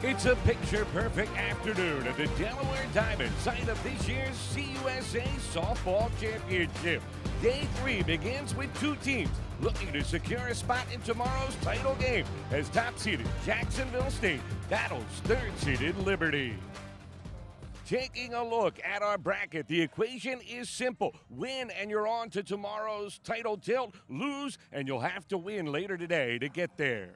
It's a picture-perfect afternoon at the Delaware Diamond, site of this year's CUSA Softball Championship. Day 3 begins with two teams looking to secure a spot in tomorrow's title game as top-seeded Jacksonville State battles third-seeded Liberty. Taking a look at our bracket, the equation is simple. Win and you're on to tomorrow's title tilt. Lose and you'll have to win later today to get there.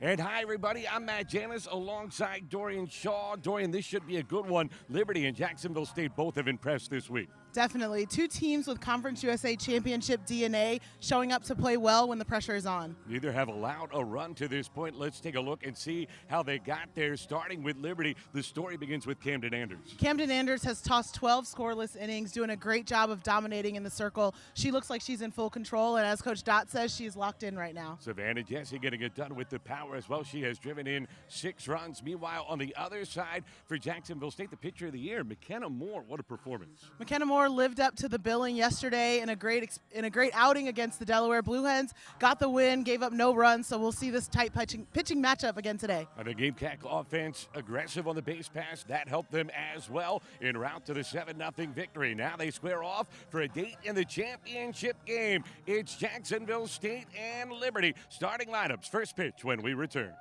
And hi, everybody. I'm Matt Janis alongside Dorian Shaw. Dorian, this should be a good one. Liberty and Jacksonville State both have impressed this week. Definitely. Two teams with Conference USA Championship DNA showing up to play well when the pressure is on. Neither have allowed a run to this point. Let's take a look and see how they got there. Starting with Liberty, the story begins with Camden Anders. Camden Anders has tossed 12 scoreless innings, doing a great job of dominating in the circle. She looks like she's in full control, and as Coach Dot says, she's locked in right now. Savannah Jesse getting it done with the power as well. She has driven in 6 runs. Meanwhile, on the other side for Jacksonville State, the pitcher of the year, McKenna Moore. What a performance. McKenna Moore lived up to the billing yesterday in a great outing against the Delaware Blue Hens. Got the win, gave up no runs, so we'll see this tight pitching matchup again today. And the Gamecock offense aggressive on the base pass. That helped them as well en route to the 7-0 victory. Now they square off for a date in the championship game. It's Jacksonville State and Liberty. Starting lineups, first pitch when we return.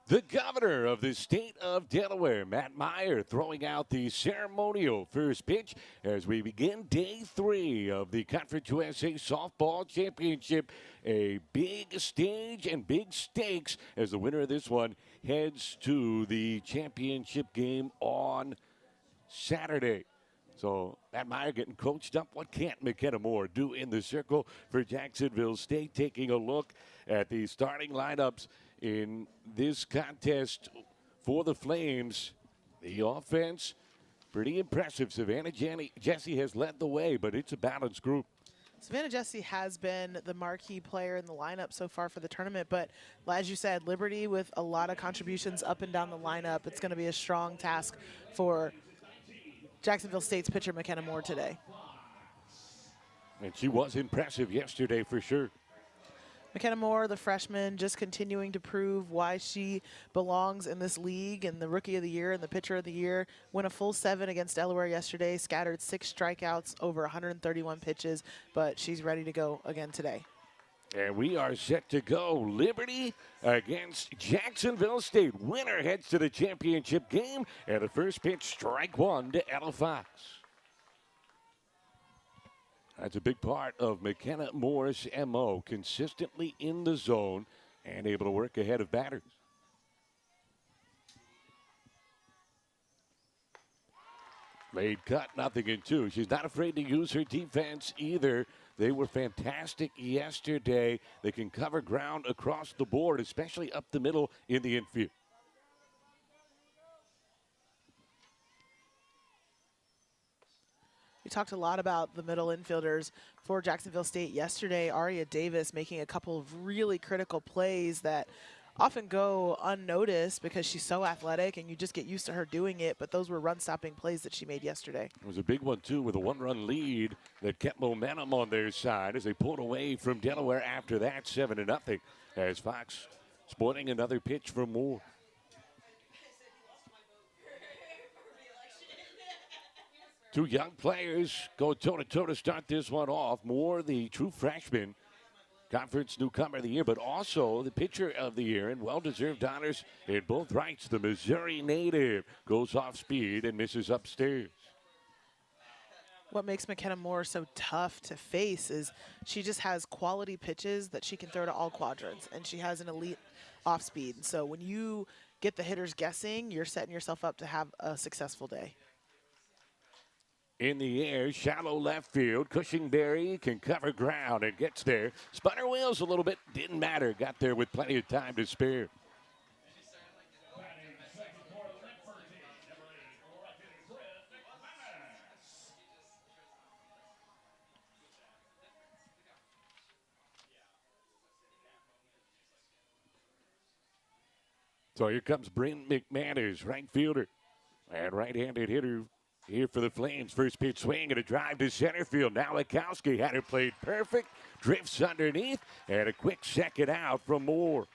The governor of the state of Delaware, Matt Meyer, throwing out the ceremonial first pitch as we begin day 3 of the Conference USA Softball Championship. A big stage and big stakes as the winner of this one heads to the championship game on Saturday. So Matt Meyer getting coached up. What can't McKenna Moore do in the circle for Jacksonville State? Taking a look at the starting lineups in this contest for the Flames. The offense, pretty impressive. Savannah Jesse has led the way, but it's a balanced group. Savannah Jesse has been the marquee player in the lineup so far for the tournament, but as you said, Liberty with a lot of contributions up and down the lineup. It's going to be a strong task for Jacksonville State's pitcher McKenna Moore today. And she was impressive yesterday for sure. McKenna Moore, the freshman, just continuing to prove why she belongs in this league, and the Rookie of the Year and the Pitcher of the Year. Went a full 7 against Delaware yesterday, scattered 6 strikeouts over 131 pitches, but she's ready to go again today. And we are set to go. Liberty against Jacksonville State. Winner heads to the championship game, and the first pitch, strike 1 to Ella Fox. That's a big part of McKenna Moore's MO, consistently in the zone and able to work ahead of batters. Late cut, 0-2. She's not afraid to use her defense either. They were fantastic yesterday. They can cover ground across the board, especially up the middle in the infield. We talked a lot about the middle infielders for Jacksonville State yesterday. Aria Davis making a couple of really critical plays that often go unnoticed because she's so athletic and you just get used to her doing it, but those were run-stopping plays that she made yesterday. It was a big one, too, with a one-run lead that kept momentum on their side as they pulled away from Delaware after that, 7-0, as Fox sporting another pitch from Moore. Two young players go toe-to-toe to start this one off. Moore, the true freshman, conference newcomer of the year, but also the pitcher of the year and well-deserved honors in both rights. The Missouri native goes off speed and misses upstairs. What makes McKenna Moore so tough to face is she just has quality pitches that she can throw to all quadrants, and she has an elite off speed. So when you get the hitters guessing, you're setting yourself up to have a successful day. In the air, shallow left field. Cushingberry can cover ground and gets there. Spun her wheels a little bit. Didn't matter. Got there with plenty of time to spare. So here comes Bryn McManus, right fielder and right-handed hitter. Here for the Flames, first pitch swing and a drive to center field. Now Lekowski had it played perfect, drifts underneath, and a quick second out from Moore.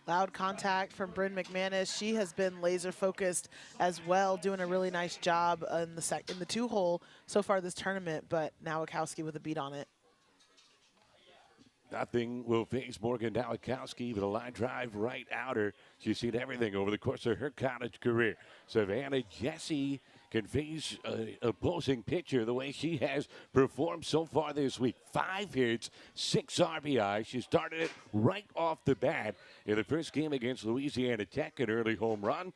Loud contact from Bryn McManus. She has been laser focused as well, doing a really nice job in the two-hole so far this tournament, but now Lekowski with a beat on it. Nothing will face Morgan Nowakowski, but a line drive right outer. She's seen everything over the course of her college career. Savannah Jessie can face an opposing pitcher the way she has performed so far this week. 5 hits, 6 RBI. She started it right off the bat in the first game against Louisiana Tech, an early home run,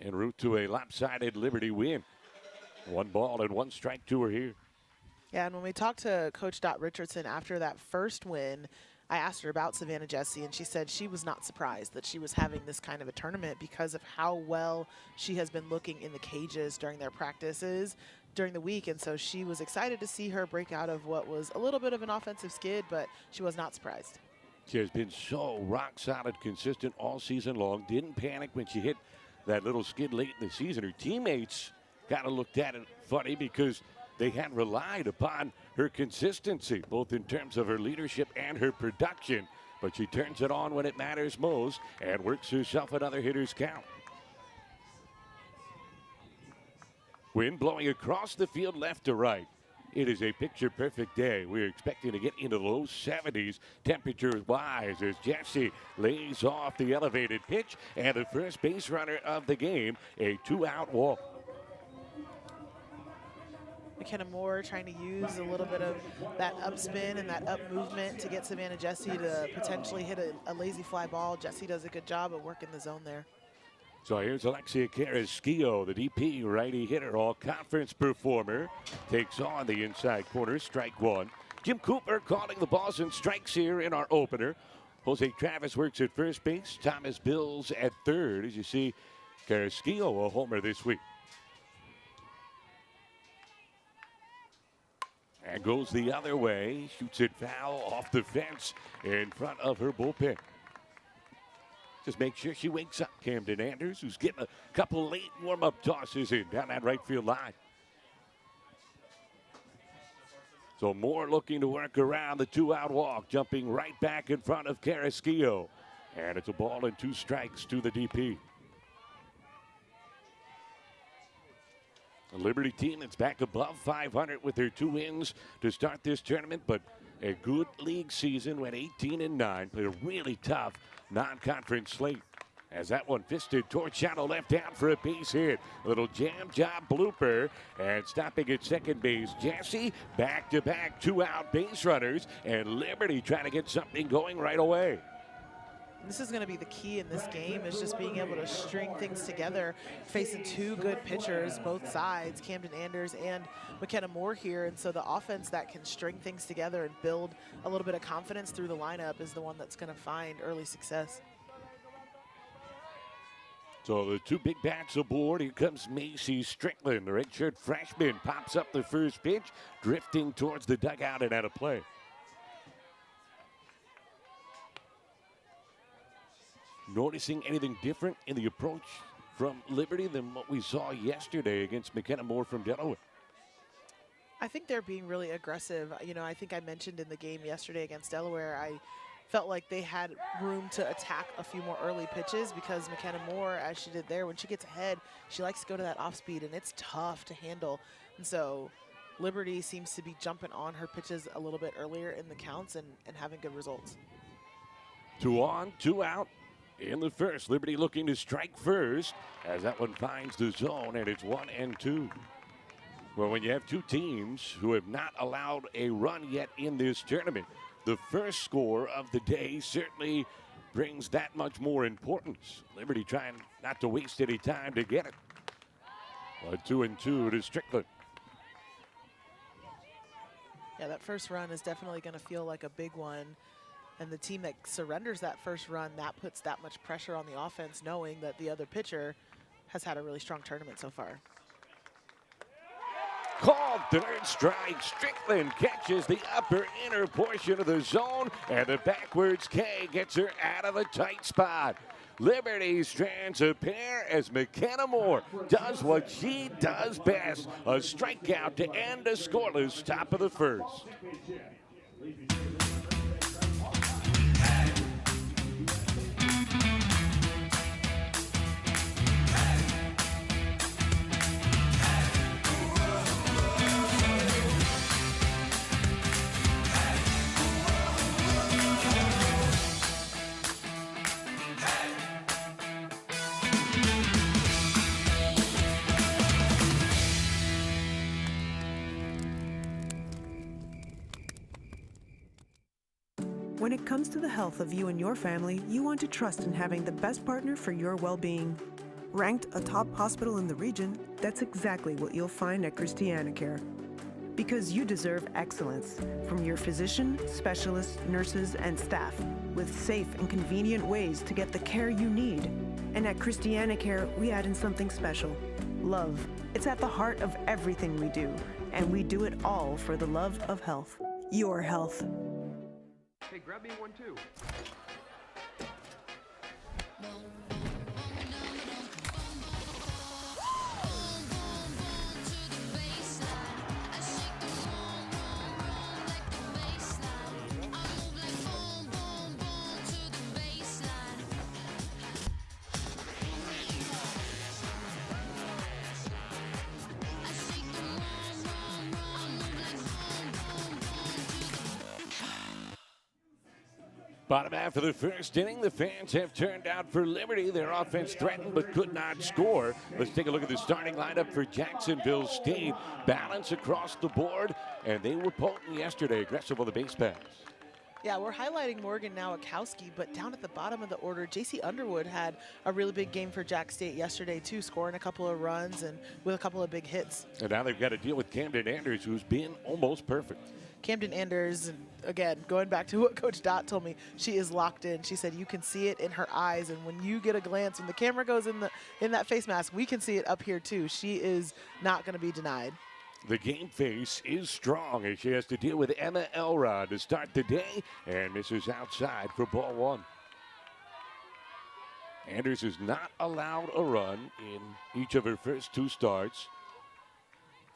en route to a lopsided Liberty win. 1 ball and 1 strike to her here. Yeah, and when we talked to Coach Dot Richardson after that first win, I asked her about Savannah Jessie, and she said she was not surprised that she was having this kind of a tournament because of how well she has been looking in the cages during their practices during the week. And so she was excited to see her break out of what was a little bit of an offensive skid, but she was not surprised. She has been so rock solid, consistent all season long. Didn't panic when she hit that little skid late in the season. Her teammates kind of looked at it funny because they had relied upon her consistency, both in terms of her leadership and her production. But she turns it on when it matters most and works herself another hitter's count. Wind blowing across the field left to right. It is a picture-perfect day. We're expecting to get into the low 70s temperature-wise as Jessie lays off the elevated pitch and the first base runner of the game, a 2-out walk. McKenna Moore trying to use a little bit of that upspin and that up movement to get Savannah Jessie to potentially hit a lazy fly ball. Jessie does a good job of working the zone there. So here's Alexia Carrasquillo, the DP righty hitter, all-conference performer. Takes on the inside corner, strike 1. Jim Cooper calling the balls and strikes here in our opener. Jose Travis works at first base. Thomas Bills at third. As you see, Carrasquillo a homer this week. And goes the other way, shoots it foul off the fence in front of her bullpen. Just make sure she wakes up. Camden Anders, who's getting a couple late warm-up tosses in down that right field line. So Moore looking to work around the 2-out walk, jumping right back in front of Carrasquillo. And it's a ball and 2 strikes to the DP. A Liberty team that's back above 500 with their 2 wins to start this tournament, but a good league season, went 18-9, played a really tough non-conference slate. as that one fisted towards shallow left out for a base hit. A little jam job blooper, and stopping at second base, Jesse, back-to-back two-out base runners, and Liberty trying to get something going right away. This is going to be the key in this game, is just being able to string things together, facing two good pitchers, both sides, Camden Anders and McKenna Moore here. And so the offense that can string things together and build a little bit of confidence through the lineup is the one that's going to find early success. So the two big bats aboard. Here comes Macy Strickland. The redshirt freshman pops up the first pitch, drifting towards the dugout and out of play. Noticing anything different in the approach from Liberty than what we saw yesterday against McKenna Moore from Delaware? I think they're being really aggressive. You know, I think I mentioned in the game yesterday against Delaware, I felt like they had room to attack a few more early pitches because McKenna Moore, as she did there, when she gets ahead, she likes to go to that off speed, and it's tough to handle. And so Liberty seems to be jumping on her pitches a little bit earlier in the counts and having good results. 2 on, 2 out. In the first, Liberty looking to strike first as that one finds the zone, and it's 1-2. Well, when you have two teams who have not allowed a run yet in this tournament, the first score of the day certainly brings that much more importance. Liberty trying not to waste any time to get it. A 2-2 to Strickland. Yeah, that first run is definitely going to feel like a big one. And the team that surrenders that first run, that puts that much pressure on the offense, knowing that the other pitcher has had a really strong tournament so far. Called third strike. Strickland catches the upper inner portion of the zone, and the backwards K gets her out of a tight spot. Liberty strands a pair as McKenna Moore does what she does best, a strikeout to end a scoreless top of the first. When it comes to the health of you and your family, you want to trust in having the best partner for your well-being. Ranked a top hospital in the region, that's exactly what you'll find at ChristianaCare. Because you deserve excellence from your physician, specialists, nurses, and staff, with safe and convenient ways to get the care you need. And at ChristianaCare, we add in something special: love. It's at the heart of everything we do, and we do it all for the love of health. Your health. Hey, grab me one too. Bottom half of the first inning, the fans have turned out for Liberty. Their offense threatened but could not score. Let's take a look at the starting lineup for Jacksonville State. Balance across the board, and they were potent yesterday, aggressive on the base pass. Yeah, we're highlighting Morgan Nowakowski, but down at the bottom of the order, JC Underwood had a really big game for Jack State yesterday, too, scoring a couple of runs and with a couple of big hits. And now they've got to deal with Camden Anders, who's been almost perfect. Camden Anders, again, going back to what Coach Dot told me, she is locked in. She said you can see it in her eyes, and when you get a glance, when the camera goes in that face mask, we can see it up here too. She is not going to be denied. The game face is strong as she has to deal with Emma Elrod to start the day, and misses outside for ball one. Anders has not allowed a run in each of her first two starts.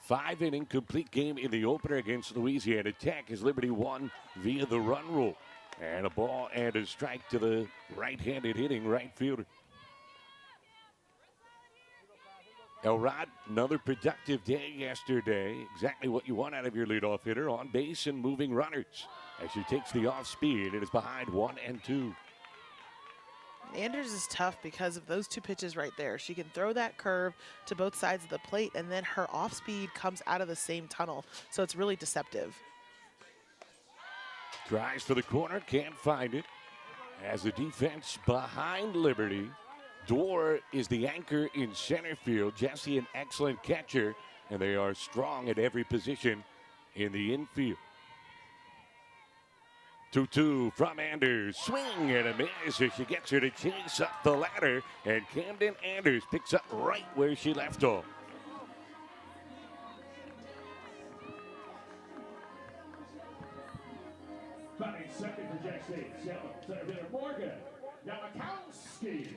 5-inning complete game in the opener against Louisiana Tech as Liberty won via the run rule. And a ball and a strike to the right-handed hitting right fielder. Elrod, another productive day yesterday. Exactly what you want out of your leadoff hitter, on base and moving runners. As she takes the off speed, it is behind 1-2. Anders is tough because of those two pitches right there. She can throw that curve to both sides of the plate, and then her off speed comes out of the same tunnel. So it's really deceptive. Tries for the corner, can't find it. As the defense behind Liberty. Dorr is the anchor in center field. Jesse, an excellent catcher, and they are strong at every position in the infield. 2-2 from Anders. Swing and a miss as she gets her to chase up the ladder, and Camden Anders picks up right where she left off. Batting second for Jack State. Center fielder Morgan. Yamakowski.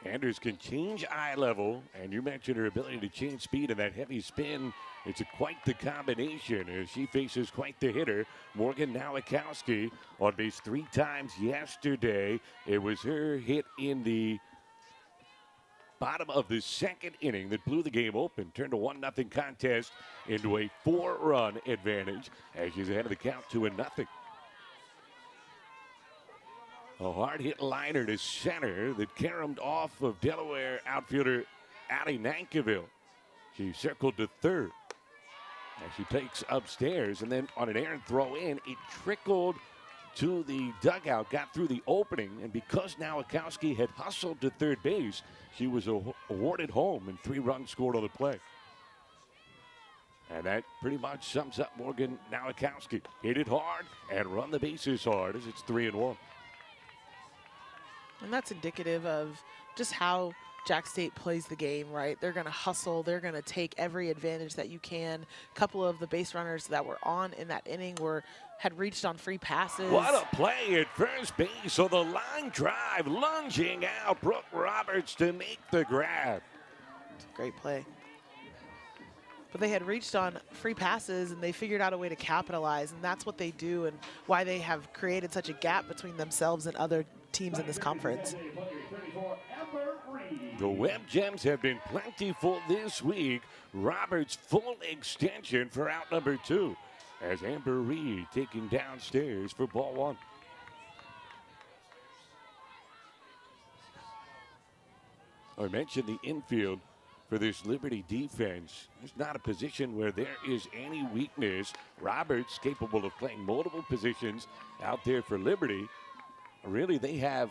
Anders can change eye level, and you mentioned her ability to change speed and that heavy spin. It's quite the combination as she faces quite the hitter, Morgan Nowakowski, on base 3 times yesterday. It was her hit in the bottom of the second inning that blew the game open, turned a 1-0 contest into a 4-run advantage as she's ahead of the count 2-0. A hard hit liner to center that caromed off of Delaware outfielder Allie Nankiville. She circled to third as she takes upstairs, and then on an errant throw in, it trickled to the dugout, got through the opening, and because Nowakowski had hustled to third base, she was awarded home, and 3 runs scored on the play. And that pretty much sums up Morgan Nowakowski. Hit it hard and run the bases hard as it's 3-1. And that's indicative of just how Jack State plays the game, right? They're going to hustle. They're going to take every advantage that you can. A couple of the base runners that were on in that inning had reached on free passes. What a play at first base. So the line drive, lunging out, Brooke Roberts to make the grab. Great play. But they had reached on free passes, and they figured out a way to capitalize, and that's what they do and why they have created such a gap between themselves and other teams in this conference. The Web Gems have been plentiful this week. Roberts full extension for out number 2 as Amber Reed taking downstairs for ball 1. I mentioned the infield for this Liberty defense. It's not a position where there is any weakness. Roberts capable of playing multiple positions out there for Liberty. Really, they have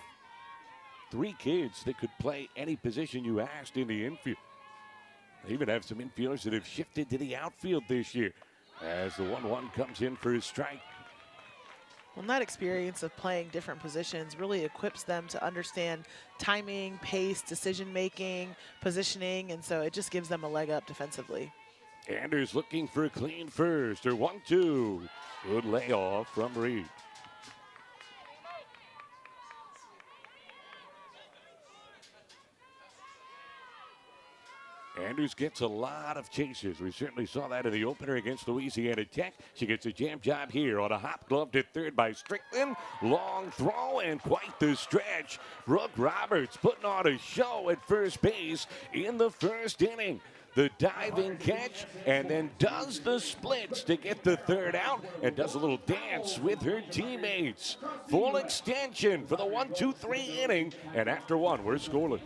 3 kids that could play any position you asked in the infield. They even have some infielders that have shifted to the outfield this year as the 1-1 comes in for his strike. Well, that experience of playing different positions really equips them to understand timing, pace, decision-making, positioning, and so it just gives them a leg up defensively. Anders looking for a clean first, or 1-2. Good layoff from Reed. Anders gets a lot of chases. We certainly saw that in the opener against Louisiana Tech. She gets a jam job here on a hop glove to third by Strickland. Long throw and quite the stretch. Brooke Roberts putting on a show at first base in the first inning. The diving catch and then does the splits to get the third out and does a little dance with her teammates. Full extension for the 1-2-3 inning, and after 1, we're scoreless.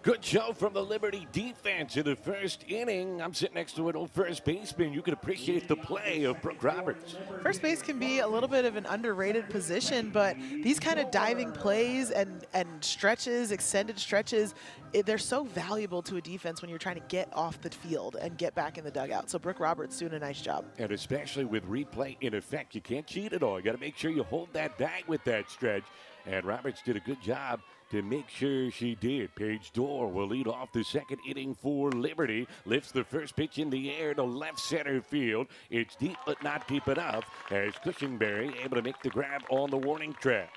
Good show from the Liberty defense in the first inning. I'm sitting next to an old first baseman. You can appreciate the play of Brooke Roberts. First base can be a little bit of an underrated position, but these kind of diving plays and stretches, extended stretches, they're so valuable to a defense when you're trying to get off the field and get back in the dugout. So Brooke Roberts doing a nice job. And especially with replay in effect, you can't cheat at all. You got to make sure you hold that bag with that stretch. And Roberts did a good job to make sure she did. Paige Dorr will lead off the second inning for Liberty. Lifts the first pitch in the air to left center field. It's deep, but not deep enough, as Cushenberry able to make the grab on the warning track.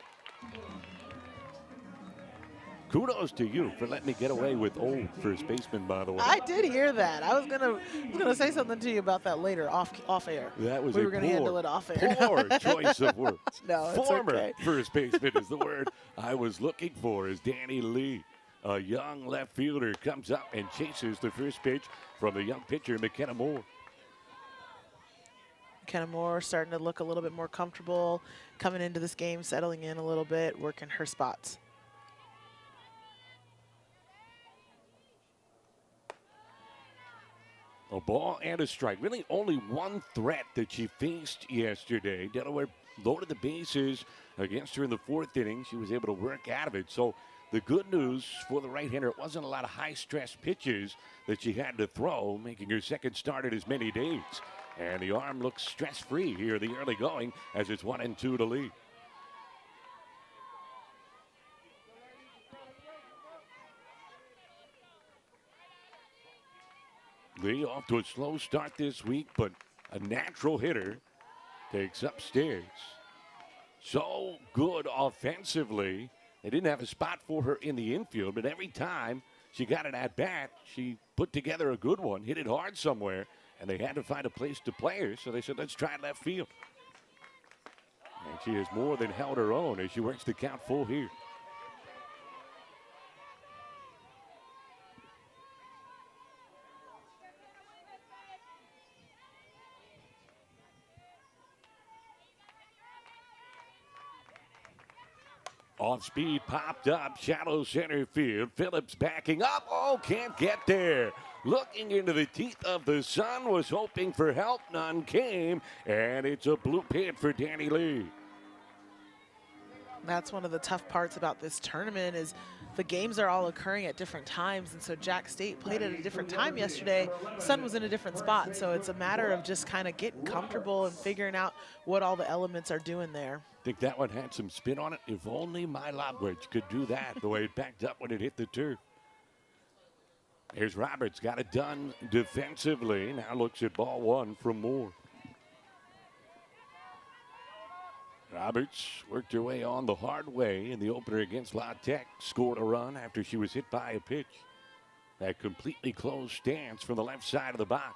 Kudos to you for letting me get away with old first baseman, by the way. I did hear that. I was gonna say something to you about that later, off air. That was we were gonna handle it off air. Poor choice of words. No, it's Former okay. first baseman is the word I was looking for. Is Danny Lee, a young left fielder, comes up and chases the first pitch from the young pitcher McKenna Moore. McKenna Moore starting to look a little bit more comfortable, coming into this game, settling in a little bit, working her spots. A ball and a strike. Really only one threat that she faced yesterday. Delaware loaded the bases against her in the fourth inning. She was able to work out of it. So the good news for the right-hander, it wasn't a lot of high-stress pitches that she had to throw, making her second start in as many days. And the arm looks stress-free here in the early going as it's 1-2 to lead. Lee off to a slow start this week, but a natural hitter takes upstairs. So good offensively. They didn't have a spot for her in the infield, but every time she got an at-bat, she put together a good one, hit it hard somewhere, and they had to find a place to play her, so they said, let's try left field. And she has more than held her own as she works the count full here. Off speed, popped up, shallow center field. Phillips backing up. Oh, can't get there. Looking into the teeth of the sun, was hoping for help. None came, and it's a bloop hit for Danny Lee. That's one of the tough parts about this tournament is the games are all occurring at different times, and so Jack State played at a different time yesterday. Sun was in a different spot, so it's a matter of just kind of getting comfortable and figuring out what all the elements are doing there. Think that one had some spin on it. If only my lob wedge could do that, the way it backed up when it hit the turf. Here's Roberts, got it done defensively. Now looks at ball one from Moore. Roberts worked her way on the hard way in the opener against La Tech. Scored a run after she was hit by a pitch. That completely closed stance from the left side of the box.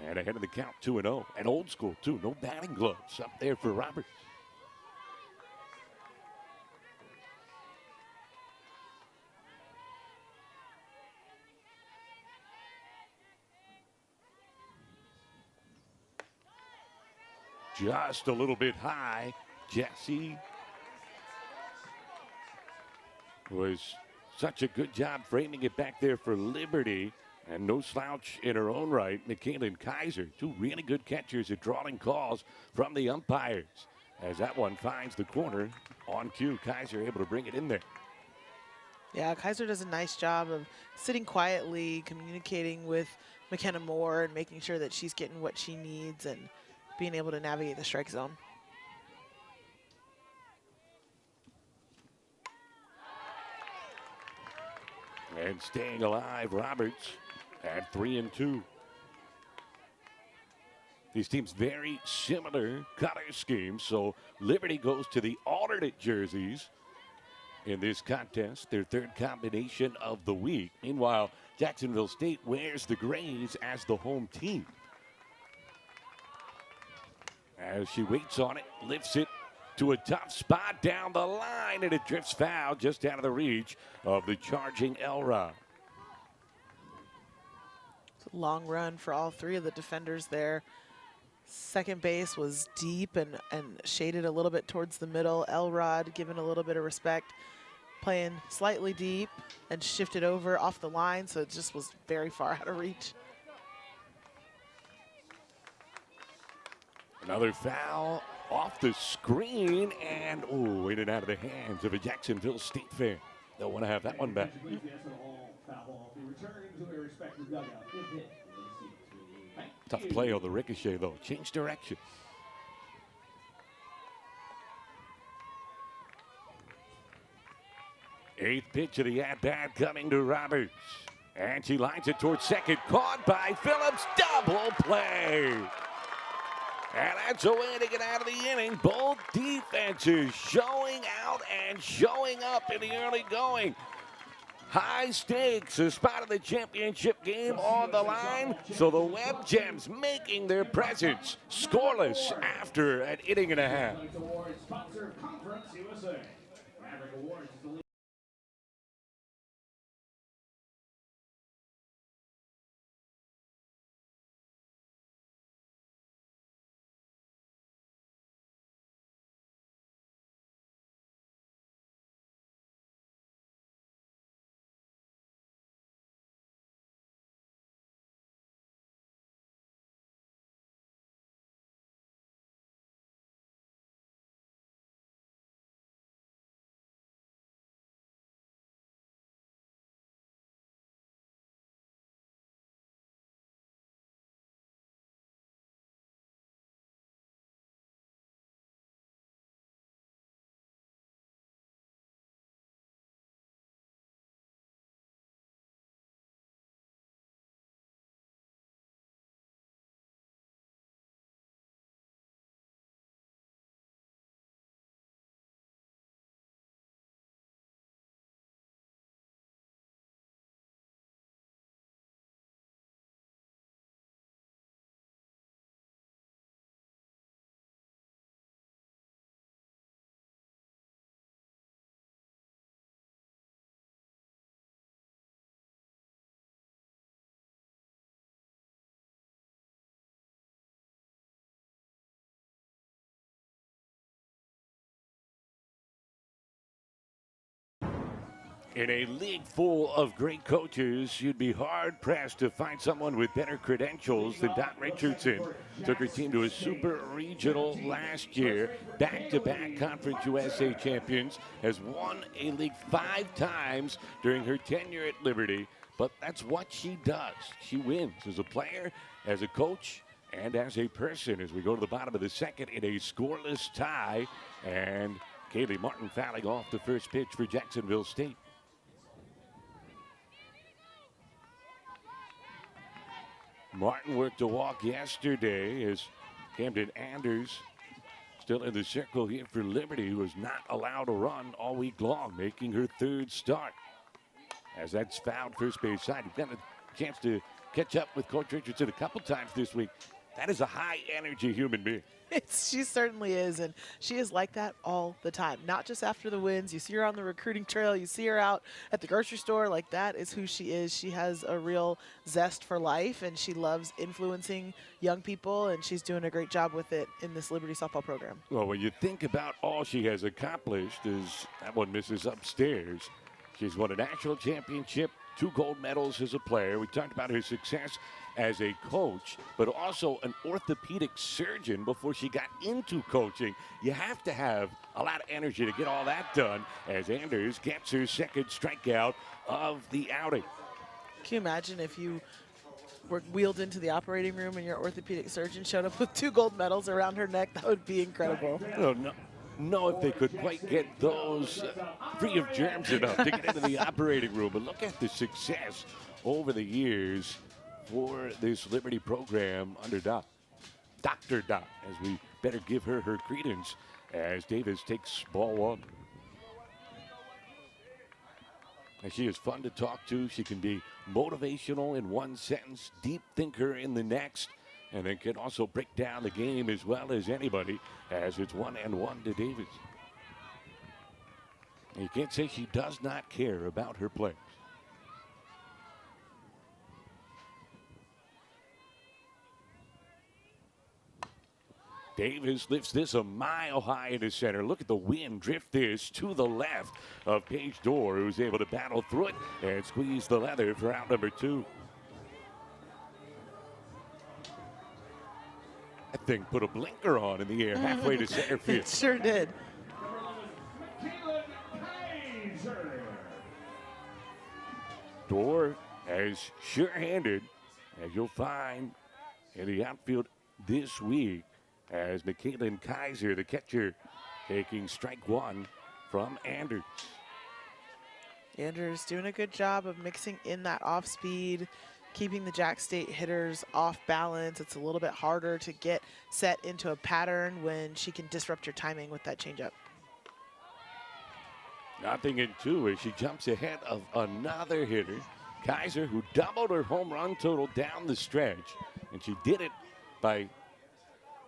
And ahead of the count, 2-0. And old school, too. No batting gloves up there for Roberts. Just a little bit high. Jesse was such a good job framing it back there for Liberty. And no slouch in her own right. Michaela and Kaiser, two really good catchers at drawing calls from the umpires. As that one finds the corner on cue, Kaiser able to bring it in there. Yeah, Kaiser does a nice job of sitting quietly, communicating with McKenna Moore and making sure that she's getting what she needs and being able to navigate the strike zone. And staying alive, Roberts at 3-2. These teams very similar color schemes, so Liberty goes to the alternate jerseys in this contest, their third combination of the week. Meanwhile, Jacksonville State wears the grays as the home team. As she waits on it, lifts it to a tough spot down the line, and it drifts foul just out of the reach of the charging Elrod. It's a long run for all three of the defenders there. Second base was deep and shaded a little bit towards the middle. Elrod given a little bit of respect. playing slightly deep and shifted over off the line, so it just was very far out of reach. Another foul off the screen, and in and out of the hands of a Jacksonville State fan. They'll want to have that one back. Tough play on the ricochet, though. Change direction. Eighth pitch of the at-bat coming to Roberts. And she lines it towards second. Caught by Phillips. Double play. And that's a way to get out of the inning. Both defenses showing out and showing up in the early going. High stakes, a spot of the championship game on the line. So the Web Gems making their presence scoreless after an inning and a half. In a league full of great coaches, you'd be hard-pressed to find someone with better credentials than Don Richardson. Took her team to a super regional last year, back-to-back Conference USA champions, has won a league 5 times during her tenure at Liberty. But that's what she does. She wins as a player, as a coach, and as a person. As we go to the bottom of the second in a scoreless tie, and Kaylee Martin fouling off the first pitch for Jacksonville State. Martin worked a walk yesterday as Camden Anders still in the circle here for Liberty, who was not allowed to run all week long, making her 3rd start. As that's fouled first base side. You've got a chance to catch up with Coach Richardson a couple times this week. That is a high-energy human being. She certainly is, and she is like that all the time. Not just after the wins. You see her on the recruiting trail. You see her out at the grocery store. Like, that is who she is. She has a real zest for life, and she loves influencing young people, and she's doing a great job with it in this Liberty softball program. Well, when you think about all she has accomplished, as that one misses upstairs, she's won a national championship, 2 gold medals as a player. We talked about her success as a coach, but also an orthopedic surgeon before she got into coaching. You have to have a lot of energy to get all that done, as Anders gets her 2nd strikeout of the outing. Can you imagine if you were wheeled into the operating room and your orthopedic surgeon showed up with 2 gold medals around her neck? That would be incredible. Oh, no. Know if they could quite get those free of germs enough to get into the operating room. But look at the success over the years for this Liberty program under Dr. Doc, as we better give her credence as Davis takes ball 1. And she is fun to talk to. She can be motivational in one sentence, deep thinker in the next, and then can also break down the game as well as anybody, as it's 1-1 to Davis. And you can't say she does not care about her players. Davis lifts this a mile high into center. Look at the wind drift this to the left of Paige Dorr, who's able to battle through it and squeeze the leather for out number 2. That thing put a blinker on in the air halfway to center field. It sure did. Dorr as sure-handed as you'll find in the outfield this week, as McKaylin Kaiser, the catcher, taking strike 1 from Anders. Anders doing a good job of mixing in that off speed, keeping the Jack State hitters off balance. It's a little bit harder to get set into a pattern when she can disrupt your timing with that changeup. Nothing in 2 as she jumps ahead of another hitter, Kaiser, who doubled her home run total down the stretch. And she did it by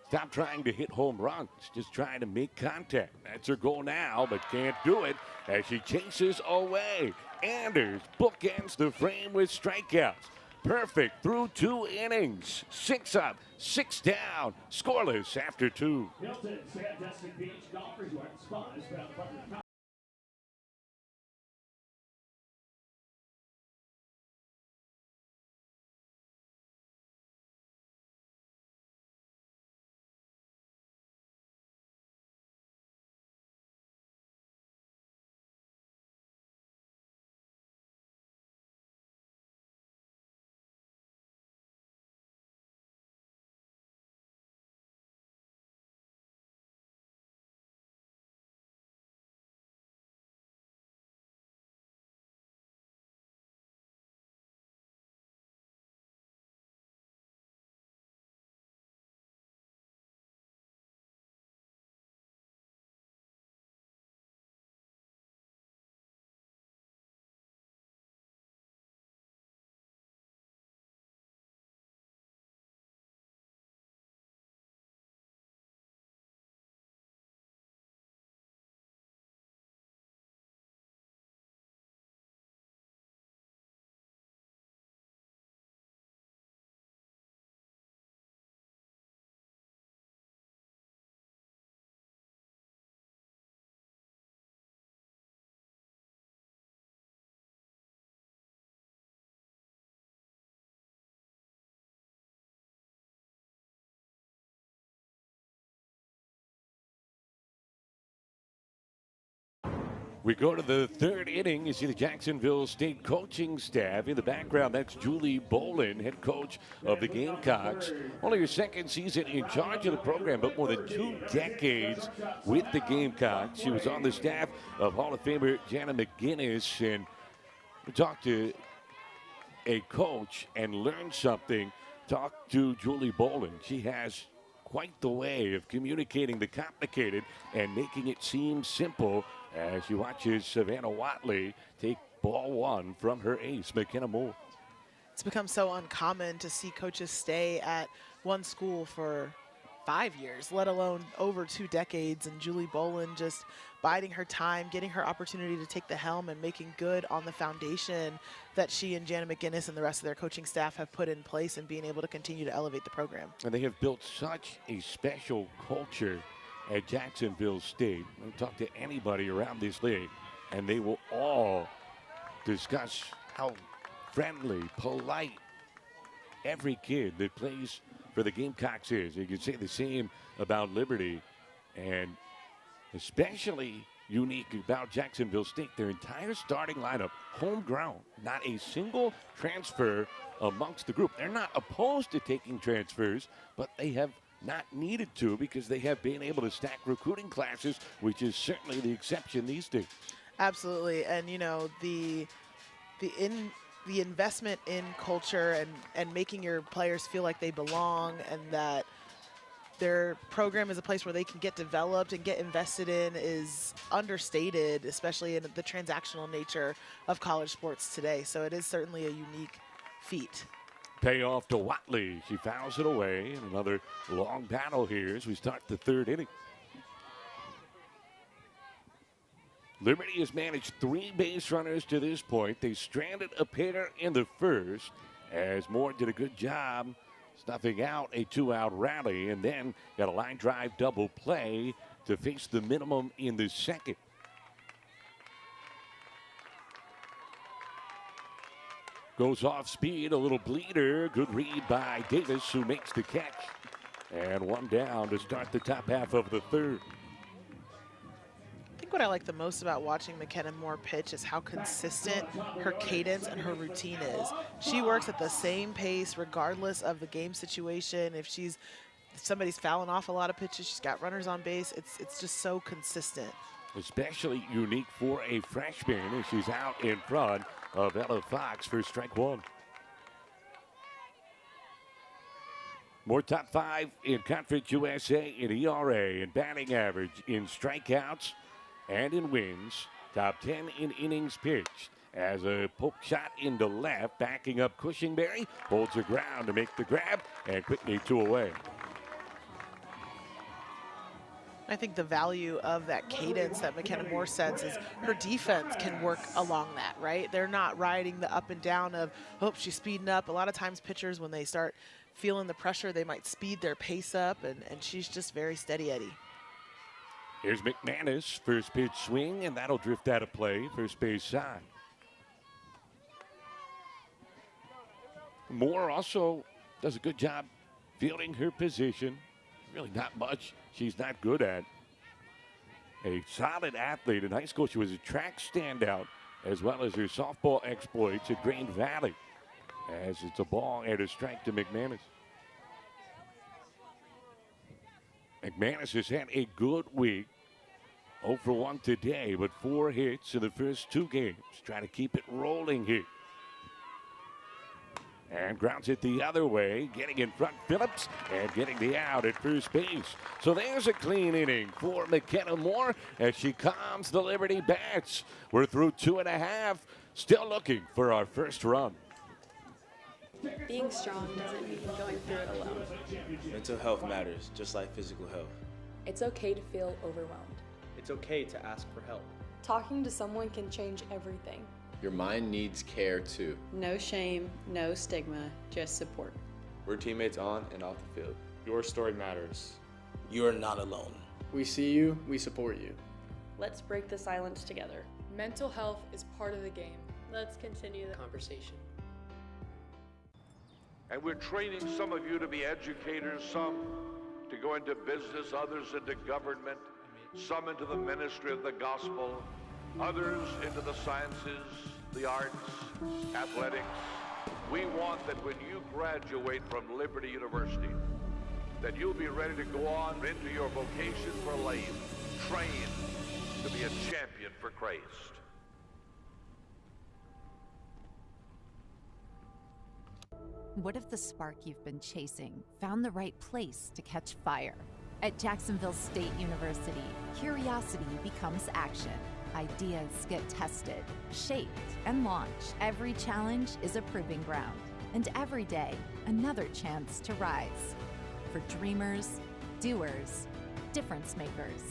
stop trying to hit home runs, just trying to make contact. That's her goal now, but can't do it as she chases away. Anders bookends the frame with strikeouts. Perfect through 2 innings. 6 up, 6 down, scoreless after 2. Hilton, Sandusky Beach golfers who aren't spas, but We go to the 3rd inning. You see the Jacksonville State coaching staff. In the background, that's Julie Bolin, head coach of the Gamecocks. Only her 2nd season in charge of the program, but more than 2 decades with the Gamecocks. She was on the staff of Hall of Famer Jana McGinnis, and we talked to a coach and learned something. Talk to Julie Bolin. She has quite the way of communicating the complicated and making it seem simple, as she watches Savannah Watley take ball 1 from her ace, McKenna Moore. It's become so uncommon to see coaches stay at one school for 5 years, let alone over 2 decades. And Julie Bolin just biding her time, getting her opportunity to take the helm and making good on the foundation that she and Jana McGinnis and the rest of their coaching staff have put in place, and being able to continue to elevate the program. And they have built such a special culture at Jacksonville State. We talk to anybody around this league, and they will all discuss how friendly, polite every kid that plays for the Gamecocks is. You can say the same about Liberty, and especially unique about Jacksonville State, their entire starting lineup, homegrown, not a single transfer amongst the group. They're not opposed to taking transfers, but they have not needed to because they have been able to stack recruiting classes, which is certainly the exception these days. Absolutely. And, you know, the investment in culture and making your players feel like they belong, and that their program is a place where they can get developed and get invested in, is understated, especially in the transactional nature of college sports today. So it is certainly a unique feat. Payoff to Watley. She fouls it away. And another long battle here as we start the 3rd inning. Liberty has managed 3 base runners to this point. They stranded a pair in the 1st, as Moore did a good job snuffing out a 2-out rally, and then got a line drive double play to face the minimum in the second. Goes off speed, a little bleeder. Good read by Davis, who makes the catch. And one down to start the top half of the third. I think what I like the most about watching McKenna Moore pitch is how consistent her cadence and her routine is. She works at the same pace regardless of the game situation. If somebody's fouling off a lot of pitches, she's got runners on base. It's just so consistent. Especially unique for a freshman as she's out in front of Ella Fox for strike one. More top five in Conference USA in ERA, in batting average, in strikeouts, and in wins. Top 10 in innings pitched. As a poke shot into left, backing up Cushingberry, holds the ground to make the grab, and quickly 2 away. I think the value of that cadence that McKenna Moore sets is her defense can work along that, right? They're not riding the up and down of, oh, she's speeding up. A lot of times pitchers, when they start feeling the pressure, they might speed their pace up, and she's just very steady Eddie. Here's McManus, first pitch swing, and that'll drift out of play, first base side. Moore also does a good job fielding her position. Really not much she's not good at. A solid athlete. In high school, she was a track standout, as well as her softball exploits at Green Valley. As it's a ball and a strike to McManus. McManus has had a good week. 0 for 1 today, but 4 hits in the first 2 games. Trying to keep it rolling here. And grounds it the other way, getting in front Phillips and getting the out at first base. So there's a clean inning for McKenna Moore as she calms the Liberty Bats. We're through 2.5, still looking for our first run. Being strong doesn't mean going through it alone. Mental health matters, just like physical health. It's okay to feel overwhelmed. It's okay to ask for help. Talking to someone can change everything. Your mind needs care too. No shame, no stigma, just support. We're teammates on and off the field. Your story matters. You are not alone. We see you, we support you. Let's break the silence together. Mental health is part of the game. Let's continue the conversation. And we're training some of you to be educators, some to go into business, others into government, some into the ministry of the gospel, others into the sciences, the arts, athletics. We want that when you graduate from Liberty University, that you'll be ready to go on into your vocation for life, trained to be a champion for Christ. What if the spark you've been chasing found the right place to catch fire? At Jacksonville State University, curiosity becomes action. Ideas get tested, shaped, and launched. Every challenge is a proving ground, and every day, another chance to rise. For dreamers, doers, difference makers,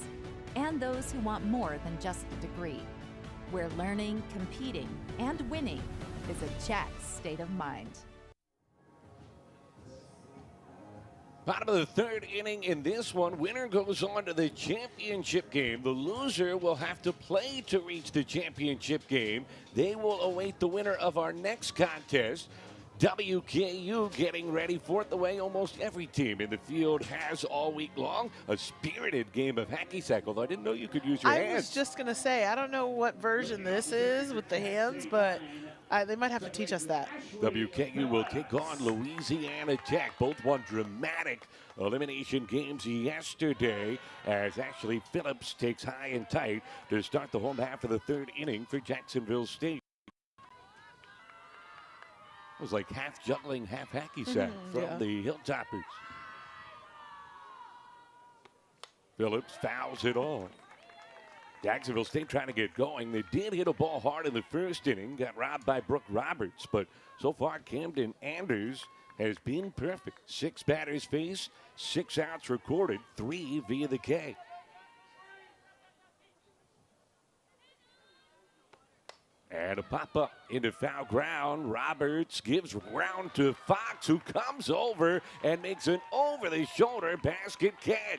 and those who want more than just the degree. Where learning, competing, and winning is a Jack's state of mind. Bottom of the third inning in this one. Winner goes on to the championship game. The loser will have to play to reach the championship game. They will await the winner of our next contest. WKU getting ready for it the way almost every team in the field has all week long. A spirited game of hacky sack, although I didn't know you could use your hands. I was just going to say, I don't know what version this is with the hands, but they might have to teach us that. WKU will take on Louisiana Tech. Both won dramatic elimination games yesterday as Ashley Phillips takes high and tight to start the home half of the third inning for Jacksonville State. It was like half juggling, half hacky sack from the Hilltoppers. Phillips fouls it on. Jacksonville State trying to get going. They did hit a ball hard in the first inning, got robbed by Brooke Roberts, but so far Camden Anders has been perfect. 6 batters faced, 6 outs recorded, 3 via the K. And a pop-up into foul ground. Roberts gives ground to Fox, who comes over and makes an over-the-shoulder basket catch.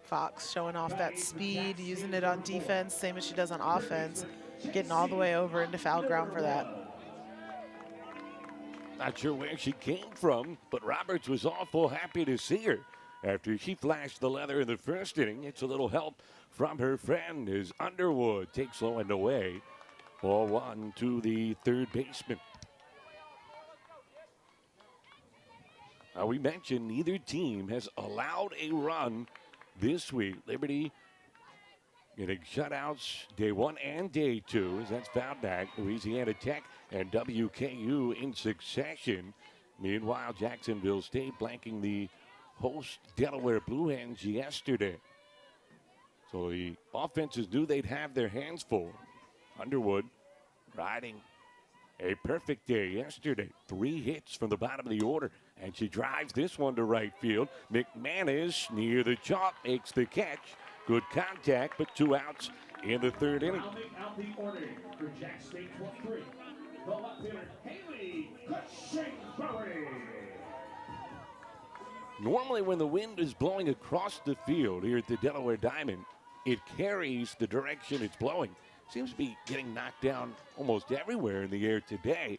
Fox showing off that speed, using it on defense, same as she does on offense, getting all the way over into foul ground for that. Not sure where she came from, but Roberts was awful happy to see her. After she flashed the leather in the first inning, it's a little help from her friend as Underwood takes low and away. Ball one to the third baseman. Now, we mentioned neither team has allowed a run this week. Liberty getting shutouts day one and day two, as that's fouled back. Louisiana Tech and WKU in succession. Meanwhile, Jacksonville State blanking the host Delaware Blue Hens yesterday. So the offenses knew they'd have their hands full. Underwood riding a perfect day yesterday. 3 hits from the bottom of the order, and she drives this one to right field. McManus near the chalk makes the catch. Good contact, but 2 outs in the third inning. Out the order for Jack State 23. The left fielder, Haley Cushing-Berry. Normally when the wind is blowing across the field here at the Delaware Diamond, it carries the direction it's blowing. Seems to be getting knocked down almost everywhere in the air today.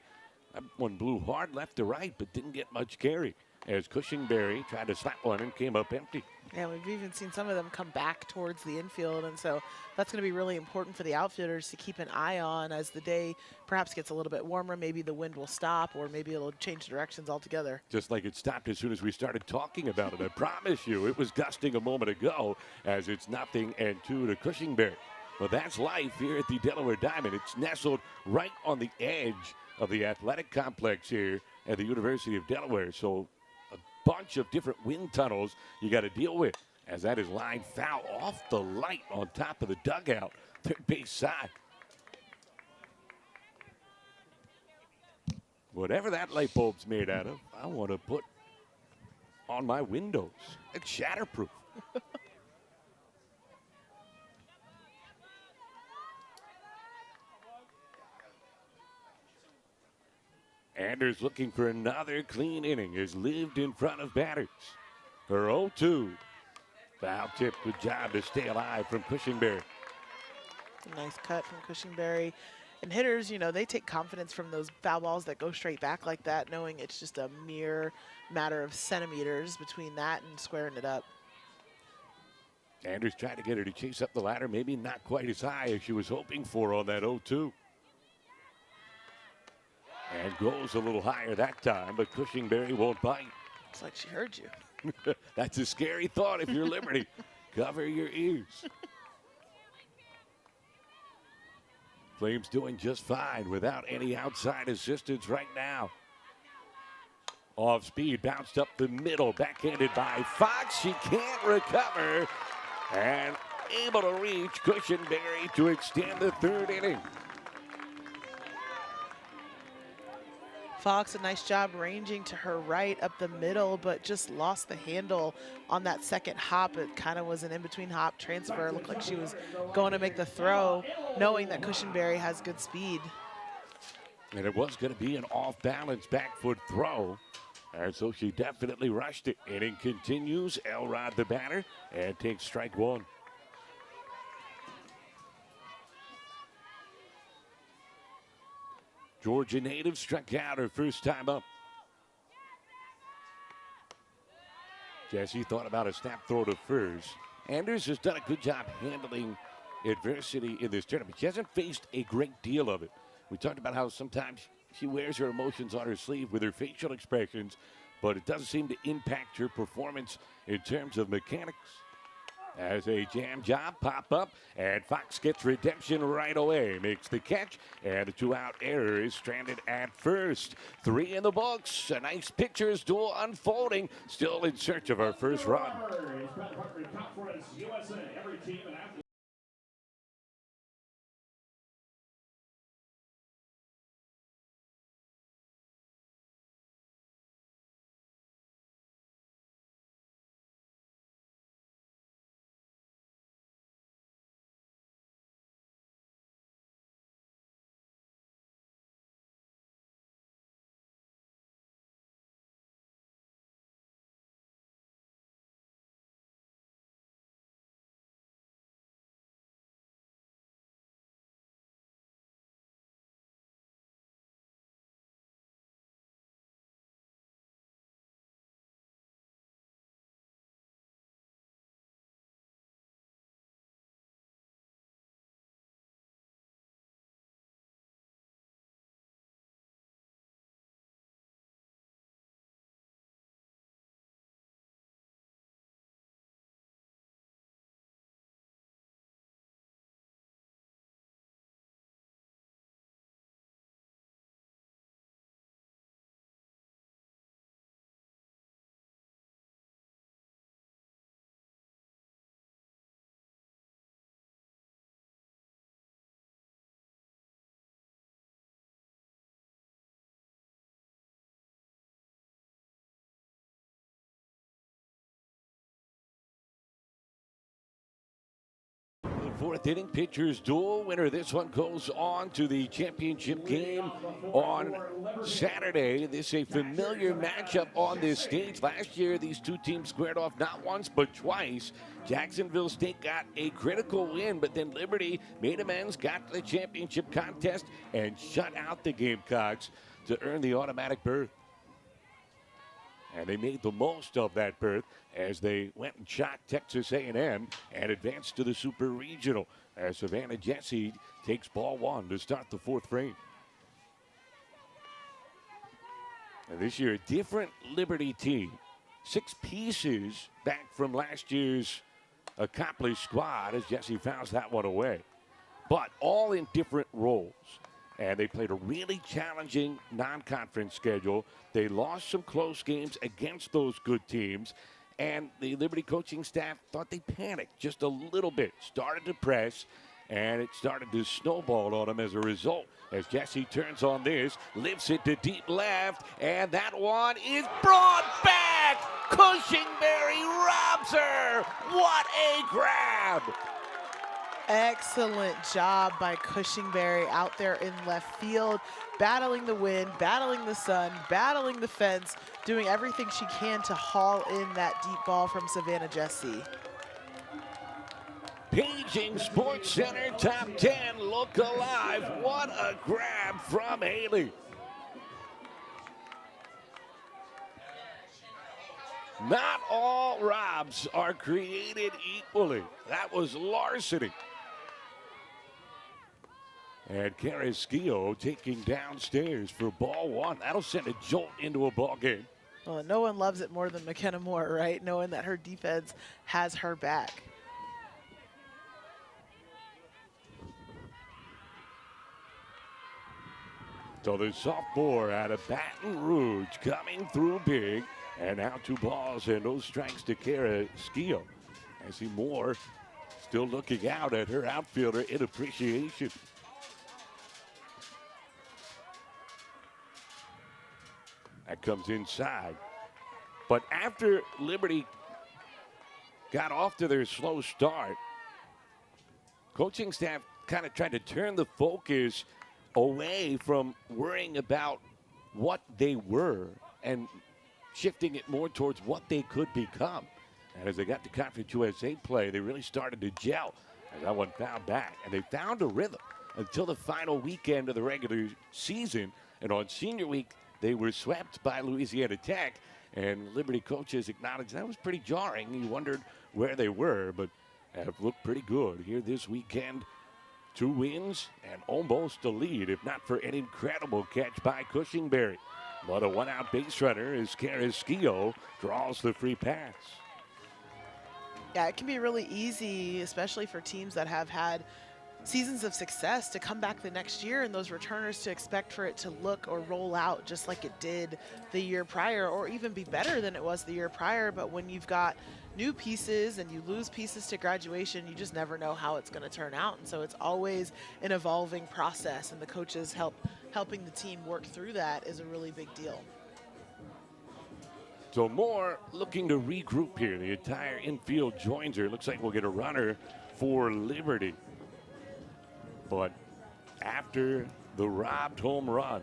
That one blew hard left to right, but didn't get much carry as Cushing-Berry tried to slap one and came up empty. Yeah, we've even seen some of them come back towards the infield, and so that's going to be really important for the outfielders to keep an eye on as the day perhaps gets a little bit warmer. Maybe the wind will stop, or maybe it'll change directions altogether. Just like it stopped as soon as we started talking about it. I promise you, it was gusting a moment ago as it's 0-2 to Cushing-Berry. Well, that's life here at the Delaware Diamond. It's nestled right on the edge of the athletic complex here at the University of Delaware. So a bunch of different wind tunnels you got to deal with as that is lined foul off the light on top of the dugout, third base side. Whatever that light bulb's made out of, I want to put on my windows. It's shatterproof. Anders looking for another clean inning has lived in front of batters. Her 0-2. Foul tip. Good job to stay alive from Cushing-Berry. Nice cut from Cushing-Berry. And hitters, you know, they take confidence from those foul balls that go straight back like that, knowing it's just a mere matter of centimeters between that and squaring it up. Anders tried to get her to chase up the ladder, maybe not quite as high as she was hoping for on that 0-2. And goes a little higher that time, but Cushing-Berry won't bite. It's like she heard you. That's a scary thought if you're Liberty. Cover your ears. Flames doing just fine without any outside assistance right now. Off speed, bounced up the middle, backhanded by Fox. She can't recover. And able to reach Cushing-Berry to extend the third inning. Fox, a nice job ranging to her right up the middle, but just lost the handle on that second hop. It kind of was an in-between hop transfer. It looked like she was going to make the throw, knowing that Cushing-Berry has good speed. And it was going to be an off-balance back foot throw. And so she definitely rushed it. Inning continues. Elrod the batter and takes strike one. Georgia native struck out her first time up. Jesse thought about a snap throw to first. Anders has done a good job handling adversity in this tournament. She hasn't faced a great deal of it. We talked about how sometimes she wears her emotions on her sleeve with her facial expressions, but it doesn't seem to impact her performance in terms of mechanics. As a jam job pop up, and Fox gets redemption right away. Makes the catch, and the 2-out error is stranded at first. 3 in the books. A nice pitcher's duel unfolding. Still in search of our first run. fourth inning. Pitchers duel. Winner this one goes on to the championship game on Saturday. This is a familiar matchup on this stage. Last year, these two teams squared off not once but twice. Jacksonville State got a critical win, but then Liberty made amends, got to the championship contest, and shut out the Gamecocks to earn the automatic berth. And they made the most of that berth as they went and shot Texas A&M and advanced to the Super Regional as Savannah Jessie takes ball one to start the fourth frame. And this year, a different Liberty team. 6 pieces back from last year's accomplished squad as Jessie fouls that one away. But all in different roles. And they played a really challenging non-conference schedule. They lost some close games against those good teams. And the Liberty coaching staff thought they panicked just a little bit. Started to press, and it started to snowball on them as a result. As Jessie turns on this, lifts it to deep left, and that one is brought back! Cushingberry robs her! What a grab! Excellent job by Cushingberry out there in left field, battling the wind, battling the sun, battling the fence, doing everything she can to haul in that deep ball from Savannah Jessie. Paging Sports Center top 10, look alive. What a grab from Haley. Not all robs are created equally. That was larceny. And Carrasquillo taking downstairs for ball one. That'll send a jolt into a ball game. Well, no one loves it more than McKenna Moore, right? Knowing that her defense has her back. So the sophomore out of Baton Rouge coming through big. And now 2 balls and no strikes to Carrasquillo. I see Moore still looking out at her outfielder in appreciation. That comes inside. But after Liberty got off to their slow start, coaching staff kind of tried to turn the focus away from worrying about what they were and shifting it more towards what they could become. And as they got to Conference USA play, they really started to gel. And that one found back. And they found a rhythm until the final weekend of the regular season. And on senior week, they were swept by Louisiana Tech. And Liberty coaches acknowledged that was pretty jarring. He wondered where they were, but have looked pretty good here this weekend. 2 wins and almost a lead, if not for an incredible catch by Cushingberry. But a 1-out base runner as Carrasquillo draws the free pass. Yeah, it can be really easy, especially for teams that have had seasons of success, to come back the next year and those returners to expect for it to look or roll out just like it did the year prior, or even be better than it was the year prior. But when you've got new pieces and you lose pieces to graduation, you just never know how it's going to turn out. And so it's always an evolving process, and the coaches helping the team work through that is a really big deal. So Moore looking to regroup here. The entire infield joins her. Looks like we'll get a runner for Liberty. But after the robbed home run,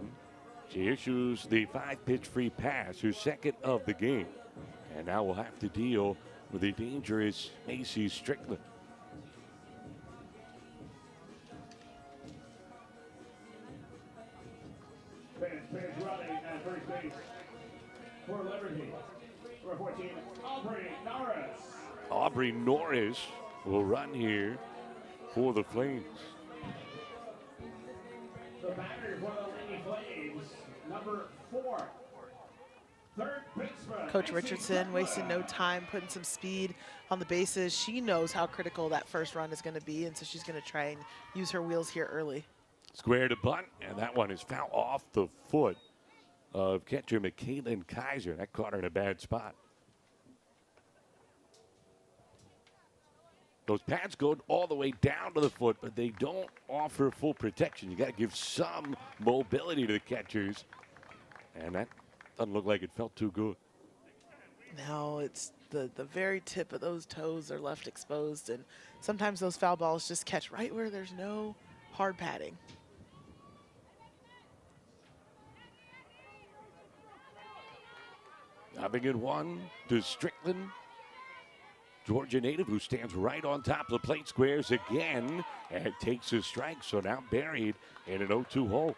she issues the 5-pitch free pass, her second of the game. And now we'll have to deal with the dangerous Macy Strickland. Fans running at first base for Liberty. Number 14, Aubrey Norris. Aubrey Norris will run here for the Flames. The batter for the Lady Flames, number 4. Third baseman. Coach Richardson wasting no time, putting some speed on the bases. She knows how critical that first run is going to be, and so she's going to try and use her wheels here early. Square to bunt, and that one is foul off the foot of catcher McKaylin Kaiser. That caught her in a bad spot. Those pads go all the way down to the foot, but they don't offer full protection. You got to give some mobility to the catchers, and that doesn't look like it felt too good. No, it's the very tip of those toes are left exposed, and sometimes those foul balls just catch right where there's no hard padding. Having it one to Strickland. Georgia native who stands right on top of the plate squares again and takes a strike. So now buried in an 0-2 hole.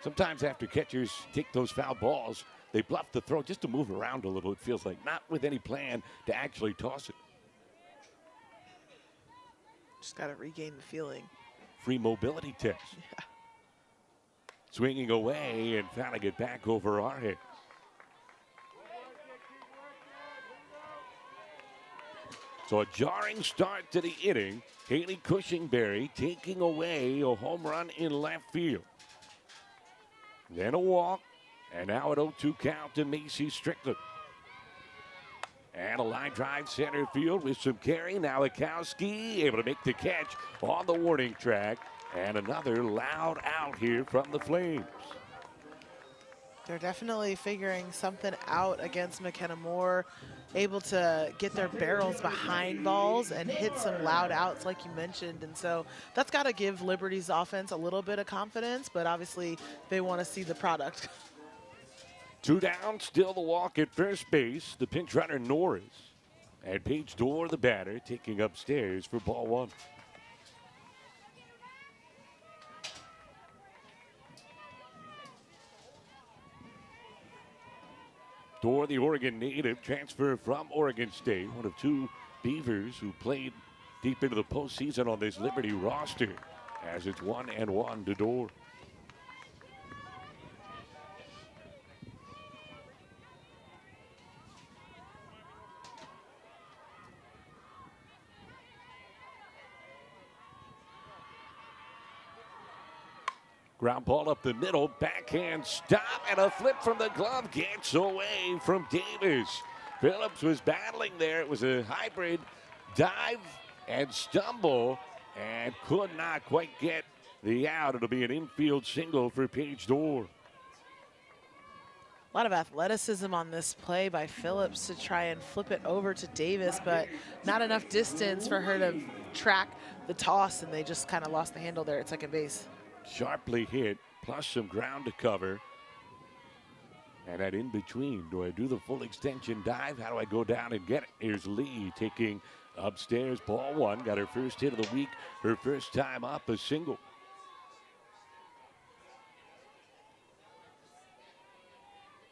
Sometimes after catchers take those foul balls, they bluff the throw just to move around a little, it feels like, not with any plan to actually toss it. Just got to regain the feeling. Free mobility test. Yeah. Swinging away and fouling it back over our head. So a jarring start to the inning. Haley Cushingberry taking away a home run in left field. Then a walk, and now an 0-2 count to Macy Strickland. And a line drive center field with some carry. Now Lukowski able to make the catch on the warning track. And another loud out here from the Flames. They're definitely figuring something out against McKenna Moore, able to get their barrels behind balls and hit some loud outs like you mentioned. And so that's got to give Liberty's offense a little bit of confidence, but obviously they want to see the product. 2 down, still the walk at first base. The pinch runner Norris. And Paige Dorr, the batter, taking upstairs for ball one. Dorr, the Oregon native, transfer from Oregon State, one of 2 Beavers who played deep into the postseason on this Liberty roster, as it's 1-1 to Dorr. Ground ball up the middle, backhand stop, and a flip from the glove gets away from Davis. Phillips was battling there. It was a hybrid dive and stumble and could not quite get the out. It'll be an infield single for Paige Dorr. A lot of athleticism on this play by Phillips to try and flip it over to Davis, but not enough distance for her to track the toss, and they just kind of lost the handle there at second base. Sharply hit, plus some ground to cover. And that in between, do I do the full extension dive? How do I go down and get it? Here's Lee taking upstairs, ball one. Got her first hit of the week, her first time up, a single.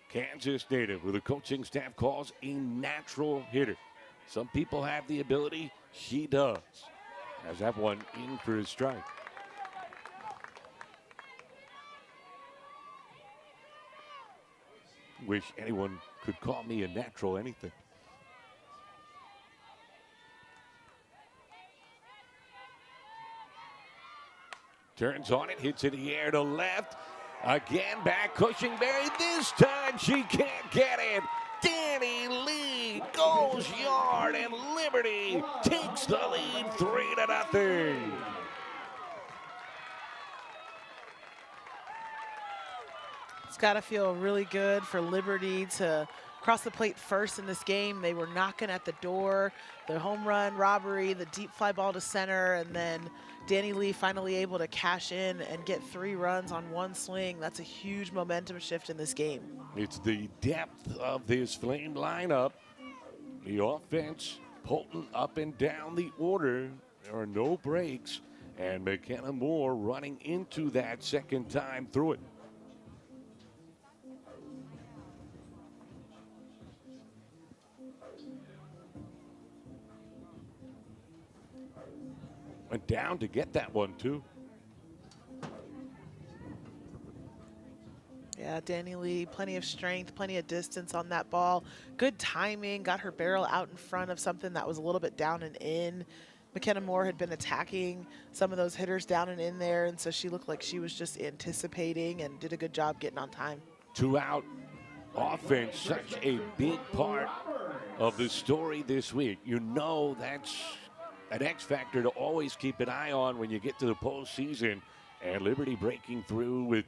Kansas native, who the coaching staff calls a natural hitter. Some people have the ability, she does. Has that one in for a strike. Wish anyone could call me a natural anything. Turns on it, hits in the air to left. Again, back Cushingberry. This time she can't get it. Danny Lee goes yard, and Liberty takes the lead 3-0. It's got to feel really good for Liberty to cross the plate first in this game. They were knocking at the door, the home run robbery, the deep fly ball to center, and then Danny Lee finally able to cash in and get 3 runs on 1 swing. That's a huge momentum shift in this game. It's the depth of this Flame lineup. The offense potent up and down the order. There are no breaks, and McKenna Moore running into that second time through it. Went down to get that one, too. Yeah, Danny Lee, plenty of strength, plenty of distance on that ball. Good timing, got her barrel out in front of something that was a little bit down and in. McKenna Moore had been attacking some of those hitters down and in there, and so she looked like she was just anticipating and did a good job getting on time. 2-out offense, such a big part of the story this week. You know that's an X factor to always keep an eye on when you get to the postseason, and Liberty breaking through with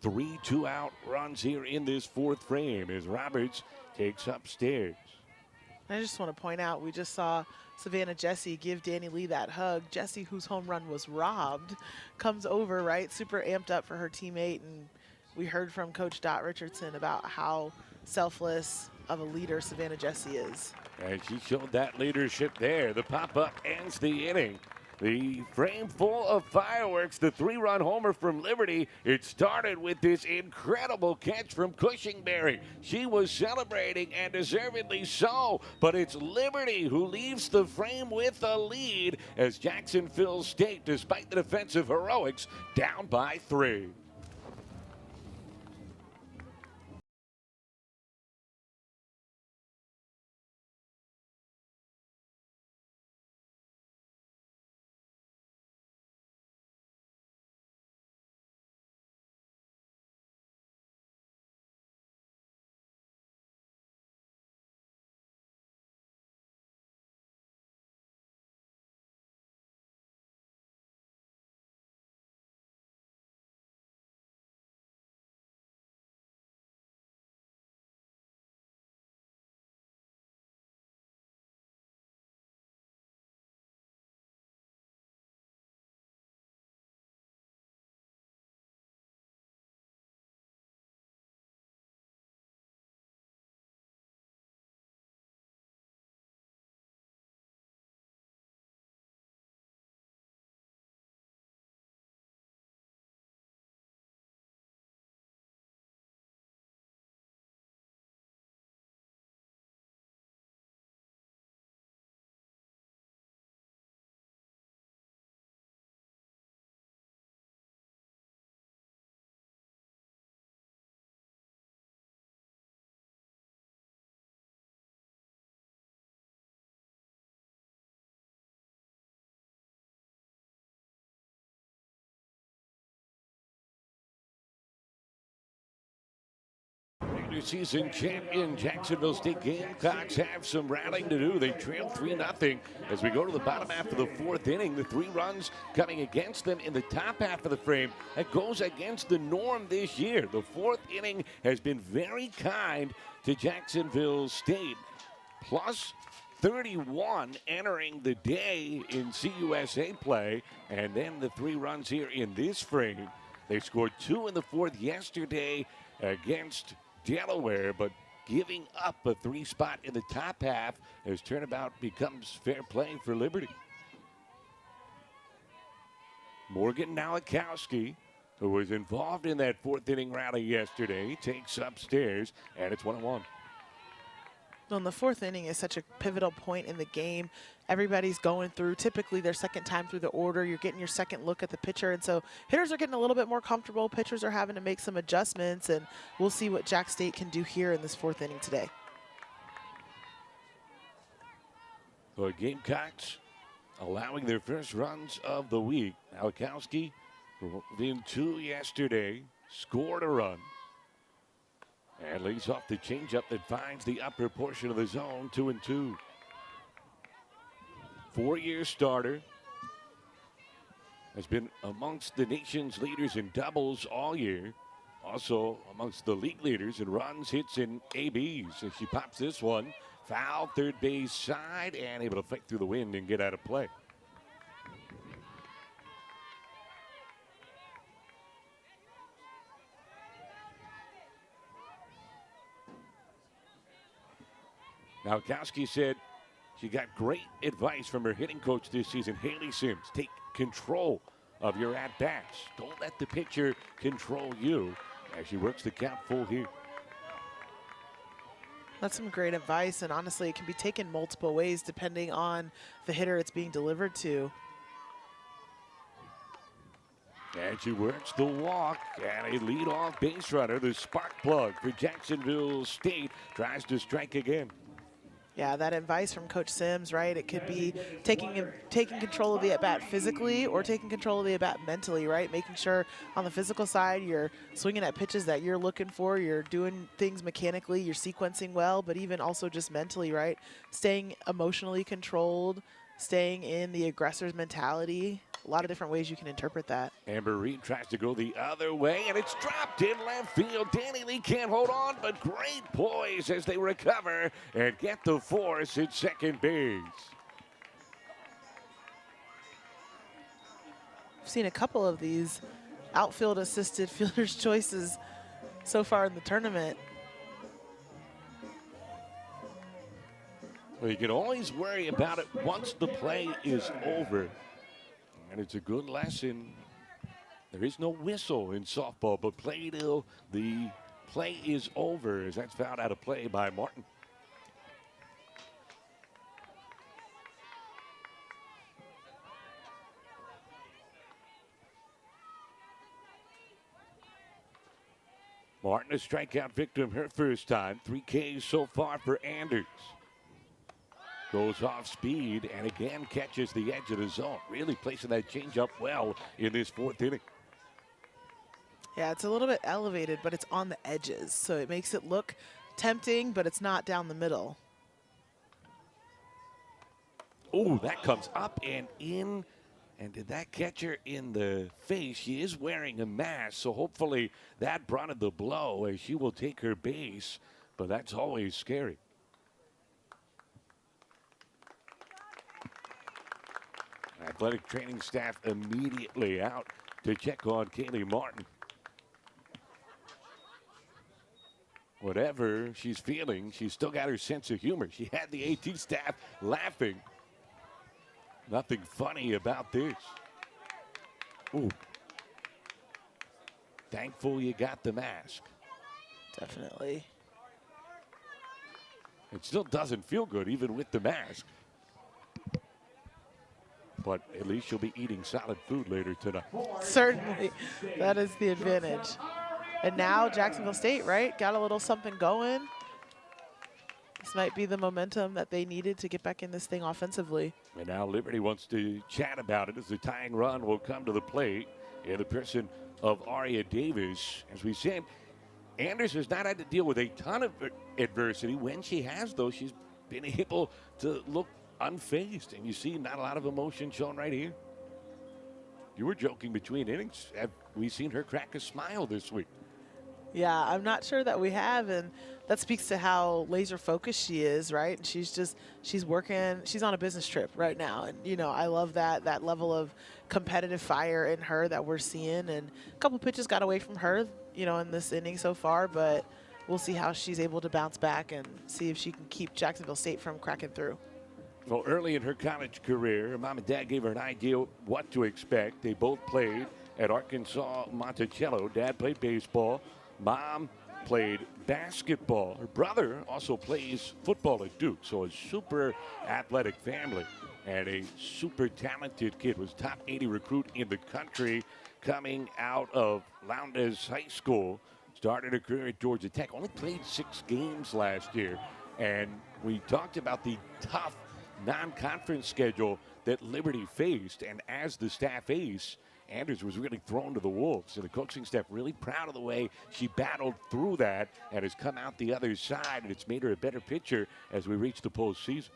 3 2-out runs here in this fourth frame as Roberts takes upstairs. I just want to point out, we just saw Savannah Jessie give Danny Lee that hug. Jessie, whose home run was robbed, comes over, right, super amped up for her teammate, and we heard from Coach Dot Richardson about how selfless of a leader Savannah Jessie is. And she showed that leadership there. The pop-up ends the inning. The frame full of fireworks, the 3-run homer from Liberty. It started with this incredible catch from Cushingberry. She was celebrating, and deservedly so, but it's Liberty who leaves the frame with a lead as Jacksonville State, despite the defensive heroics, down by 3. Regular season champion Jacksonville State Gamecocks have some rallying to do. They trail 3-0 as we go to the bottom half of the fourth inning. The 3 runs coming against them in the top half of the frame. That goes against the norm this year. The fourth inning has been very kind to Jacksonville State. Plus 31 entering the day in CUSA play. And then the 3 runs here in this frame. They scored 2 in the fourth yesterday against Delaware, but giving up a 3 spot in the top half as turnabout becomes fair play for Liberty. Morgan Nowakowski, who was involved in that fourth inning rally yesterday, takes upstairs, and it's 1-1. Well, the fourth inning is such a pivotal point in the game. Everybody's going through typically their second time through the order. You're getting your second look at the pitcher, and so hitters are getting a little bit more comfortable. Pitchers are having to make some adjustments, and we'll see what Jack State can do here in this fourth inning today. The Gamecocks allowing their first runs of the week. Nowakowski in 2 yesterday, scored a run. And leads off the changeup that finds the upper portion of the zone, 2-2. 4-year starter. Has been amongst the nation's leaders in doubles all year. Also amongst the league leaders in runs, hits, and ABs. As she pops this one, foul, third base side, and able to fight through the wind and get out of play. Nowakowski said she got great advice from her hitting coach this season, Haley Sims. Take control of your at-bats. Don't let the pitcher control you as she works the count full here. That's some great advice, and honestly, it can be taken multiple ways depending on the hitter it's being delivered to. And she works the walk, and a leadoff base runner, the spark plug for Jacksonville State, tries to strike again. Yeah, that advice from Coach Sims, right? It could be taking control of the at-bat physically or taking control of the at-bat mentally, right? Making sure on the physical side you're swinging at pitches that you're looking for, you're doing things mechanically, you're sequencing well, but even also just mentally, right? Staying emotionally controlled, staying in the aggressor's mentality. a lot of different ways you can interpret that. Amber Reed tries to go the other way, and it's dropped in left field. Danny Lee can't hold on, but great poise as they recover and get the force at second base. I've seen a couple of these outfield assisted fielder's choices so far in the tournament. Well, you can always worry about it once the play is over. And it's a good lesson. There is no whistle in softball, but play till the play is over, as that's fouled out of play by Martin. Martin, a strikeout victim her first time. 3 Ks so far for Anders. Goes off speed and again catches the edge of the zone. Really placing that changeup well in this 4th inning. Yeah, it's a little bit elevated, but it's on the edges. So it makes it look tempting, but it's not down the middle. Oh, that comes up and in. And did that catch her in the face? She is wearing a mask, so hopefully that brought the blow as she will take her base. But that's always scary. Athletic training staff immediately out to check on Kaylee Martin. Whatever she's feeling, she's still got her sense of humor. She had the AT staff laughing. Nothing funny about this. Ooh. Thankful you got the mask. Definitely. It still doesn't feel good even with the mask. But at least you'll be eating solid food later tonight. Certainly. That is the advantage. And now Jacksonville State, right? Got a little something going. This might be the momentum that they needed to get back in this thing offensively. And now Liberty wants to chat about it as the tying run will come to the plate in the person of Aria Davis. As we said, Anders has not had to deal with a ton of adversity. When she has, though, she's been able to look unfazed. And you see not a lot of emotion shown right here. You were joking between innings. Have we seen her crack a smile this week? Yeah, I'm not sure that we have, and that speaks to how laser focused she is, right? And she's working, she's on a business trip right now. And, you know, I love that level of competitive fire in her that we're seeing. And a couple pitches got away from her, you know, in this inning so far, but we'll see how she's able to bounce back and see if she can keep Jacksonville State from cracking through. Well, early in her college career, her mom and dad gave her an idea what to expect. They both played at Arkansas Monticello. Dad played baseball. Mom played basketball. Her brother also plays football at Duke, so a super athletic family and a super talented kid. Was top 80 recruit in the country coming out of Lowndes High School. Started her career at Georgia Tech. Only played 6 games last year. And we talked about the tough non-conference schedule that Liberty faced. And as the staff ace, Anders was really thrown to the wolves, and the coaching staff really proud of the way she battled through that and has come out the other side, and it's made her a better pitcher as we reach the postseason.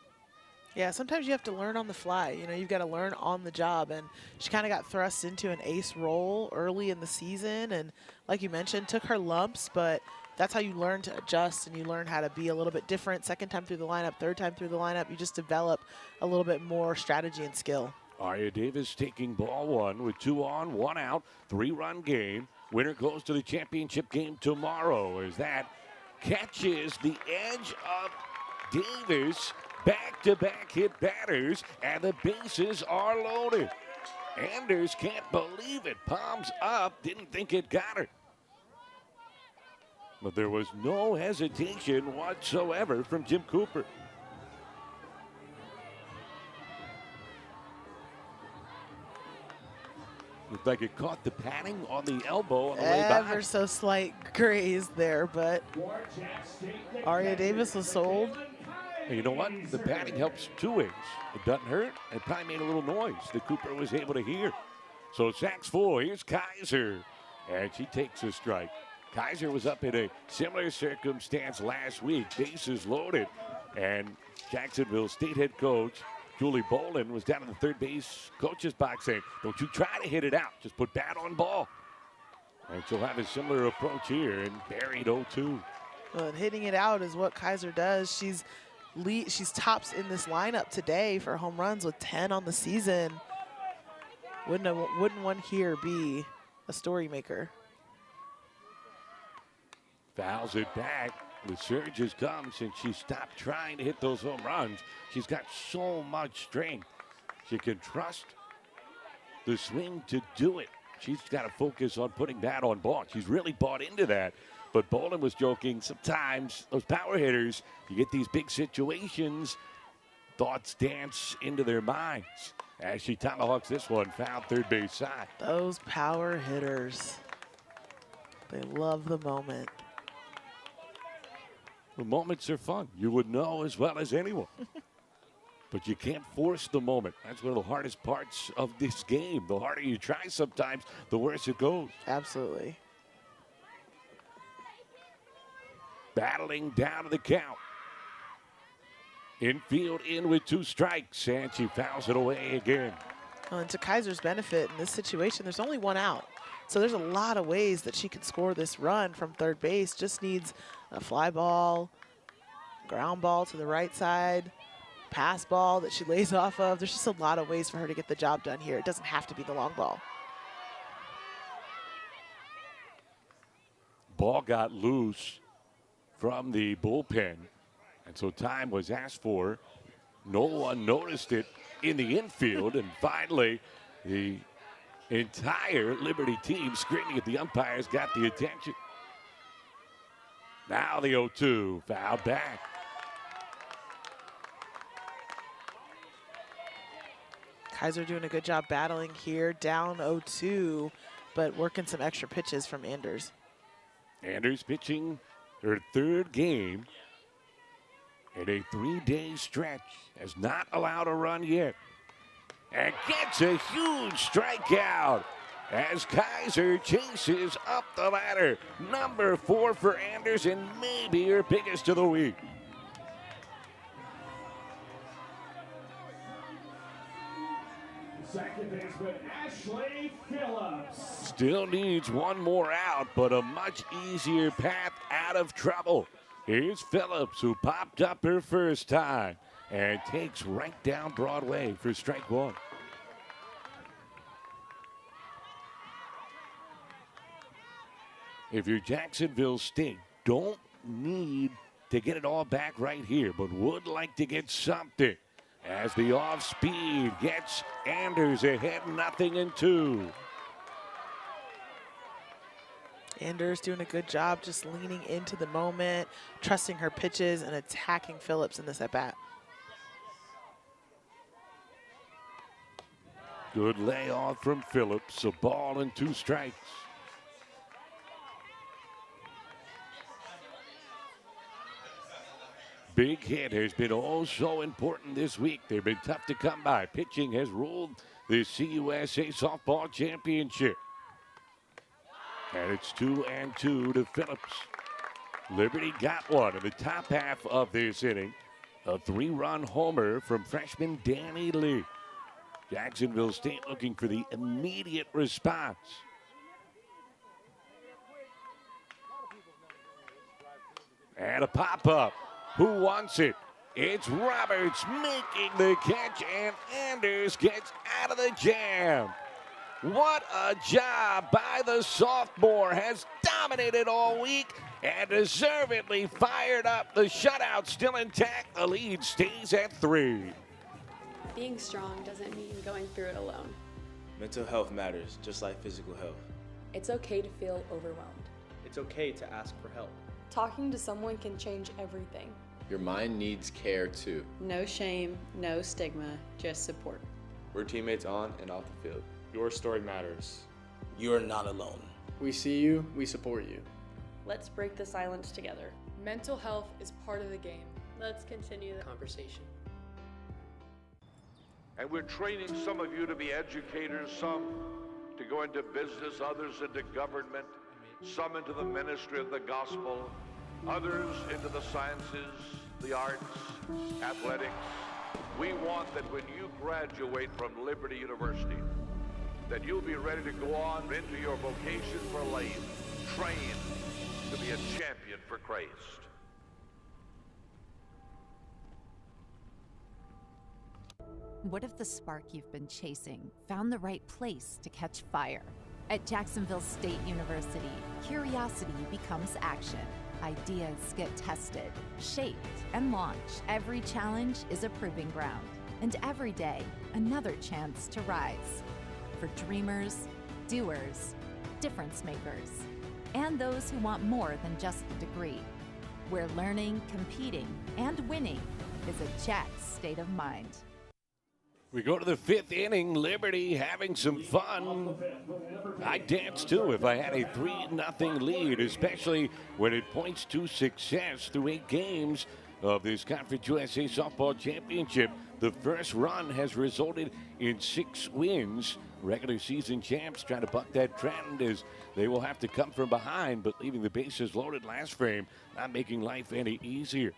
Yeah, sometimes you have to learn on the fly. You know, you've got to learn on the job, and she kind of got thrust into an ace role early in the season, and like you mentioned, took her lumps, but that's how you learn to adjust and you learn how to be a little bit different. Second time through the lineup, third time through the lineup, you just develop a little bit more strategy and skill. Aria Davis taking ball 1 with 2 on, 1 out, 3-run game. Winner goes to the championship game tomorrow as that catches the edge of Davis. Back-to-back hit batters, and the bases are loaded. Anders can't believe it. Palms up, didn't think it got her. But there was no hesitation whatsoever from Jim Cooper. Looked like it caught the padding on the elbow on the way by. Ever so slight graze there, but Aria Davis was sold. And you know what? The padding helps 2 ways. It doesn't hurt. It probably made a little noise that Cooper was able to hear. So sacks 4. Here's Kaiser. And she takes a strike. Kaiser was up in a similar circumstance last week. Bases loaded. And Jacksonville State head coach Julie Bolin was down in the third base coach's box saying, don't you try to hit it out. Just put bat on ball. And she'll have a similar approach here and buried 0-2. Well, hitting it out is what Kaiser does. She's tops in this lineup today for home runs with 10 on the season. Wouldn't one here be a story maker? Fouls it back. The surge has come since she stopped trying to hit those home runs. She's got so much strength. She can trust the swing to do it. She's got to focus on putting that on ball. She's really bought into that. But Bolin was joking, sometimes those power hitters, you get these big situations, thoughts dance into their minds. As she tomahawks this one, foul third base side. Those power hitters, they love the moment. The moments are fun. You would know as well as anyone. But you can't force the moment. That's one of the hardest parts of this game. The harder you try sometimes, the worse it goes. Absolutely. Battling down to the count. Infield in with 2 strikes, and she fouls it away again. Well, and to Kaiser's benefit in this situation, there's only 1 out. So there's a lot of ways that she could score this run from third base. Just needs a fly ball, ground ball to the right side, pass ball that she lays off of. There's just a lot of ways for her to get the job done here. It doesn't have to be the long ball. Ball got loose from the bullpen, and so time was asked for. No one noticed it in the infield, and finally the entire Liberty team screaming at the umpires got the attention. Now the 0-2, foul back. Kaiser doing a good job battling here, down 0-2, but working some extra pitches from Anders. Anders pitching her 3rd game in a 3-day stretch. Has not allowed a run yet. And gets a huge strikeout as Kaiser chases up the ladder. Number 4 for Anders, and maybe her biggest of the week. Second baseman Ashley Phillips. Still needs 1 more out, but a much easier path out of trouble. Here's Phillips, who popped up her first time and takes right down Broadway for strike 1. If you're Jacksonville State, don't need to get it all back right here, but would like to get something as the off speed gets Anders ahead 0-2. Anders doing a good job just leaning into the moment, trusting her pitches, and attacking Phillips in this at-bat. Good layoff from Phillips, a ball and 2 strikes. Big hit has been oh so important this week. They've been tough to come by. Pitching has ruled the CUSA softball championship. And it's 2-2 to Phillips. Liberty got one in the top half of this inning. A 3-run homer from freshman Danny Lee. Jacksonville State looking for the immediate response. And a pop-up. Who wants it? It's Roberts making the catch, and Anders gets out of the jam. What a job by the sophomore. Has dominated all week and deservedly fired up. The shutout still intact. The lead stays at 3. Being strong doesn't mean going through it alone. Mental health matters, just like physical health. It's okay to feel overwhelmed. It's okay to ask for help. Talking to someone can change everything. Your mind needs care too. No shame, no stigma, just support. We're teammates on and off the field. Your story matters. You are not alone. We see you, we support you. Let's break the silence together. Mental health is part of the game. Let's continue the conversation. And we're training some of you to be educators, some to go into business, others into government, some into the ministry of the gospel, others into the sciences, the arts, athletics, We want that when you graduate from Liberty University, that you'll be ready to go on into your vocation for life, trained to be a champion for Christ. What if the spark you've been chasing found the right place to catch fire? At Jacksonville State University, curiosity becomes action. Ideas get tested, shaped, and launched. Every challenge is a proving ground, and every day, another chance to rise. For dreamers, doers, difference makers, and those who want more than just the degree, where learning, competing, and winning is a Jack's state of mind. We go to the 5th inning, Liberty having some fun. I'd dance too if I had a 3-0 lead, especially when it points to success through 8 games of this Conference USA Softball Championship. The first run has resulted in 6 wins. Regular season champs trying to buck that trend as they will have to come from behind, but leaving the bases loaded last frame, not making life any easier.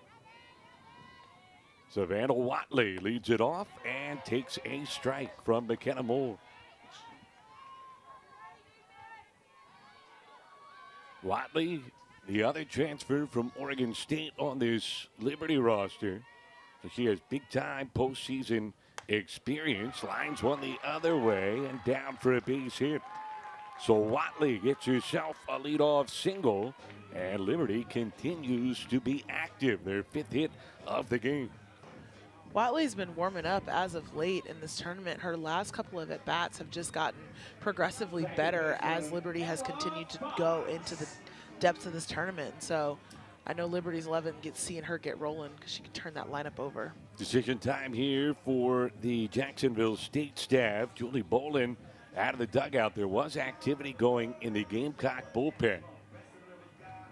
Savannah Watley leads it off and takes a strike from McKenna Moore. Watley, the other transfer from Oregon State on this Liberty roster. So she has big-time postseason experience. Lines one the other way and down for a base hit. So Watley gets herself a leadoff single, and Liberty continues to be active. Their 5th hit of the game. Watley's been warming up as of late in this tournament. Her last couple of at-bats have just gotten progressively better as Liberty has continued to go into the depths of this tournament. So I know Liberty's 11 seeing her get rolling because she can turn that lineup over. Decision time here for the Jacksonville State staff. Julie Bolin out of the dugout. There was activity going in the Gamecock bullpen.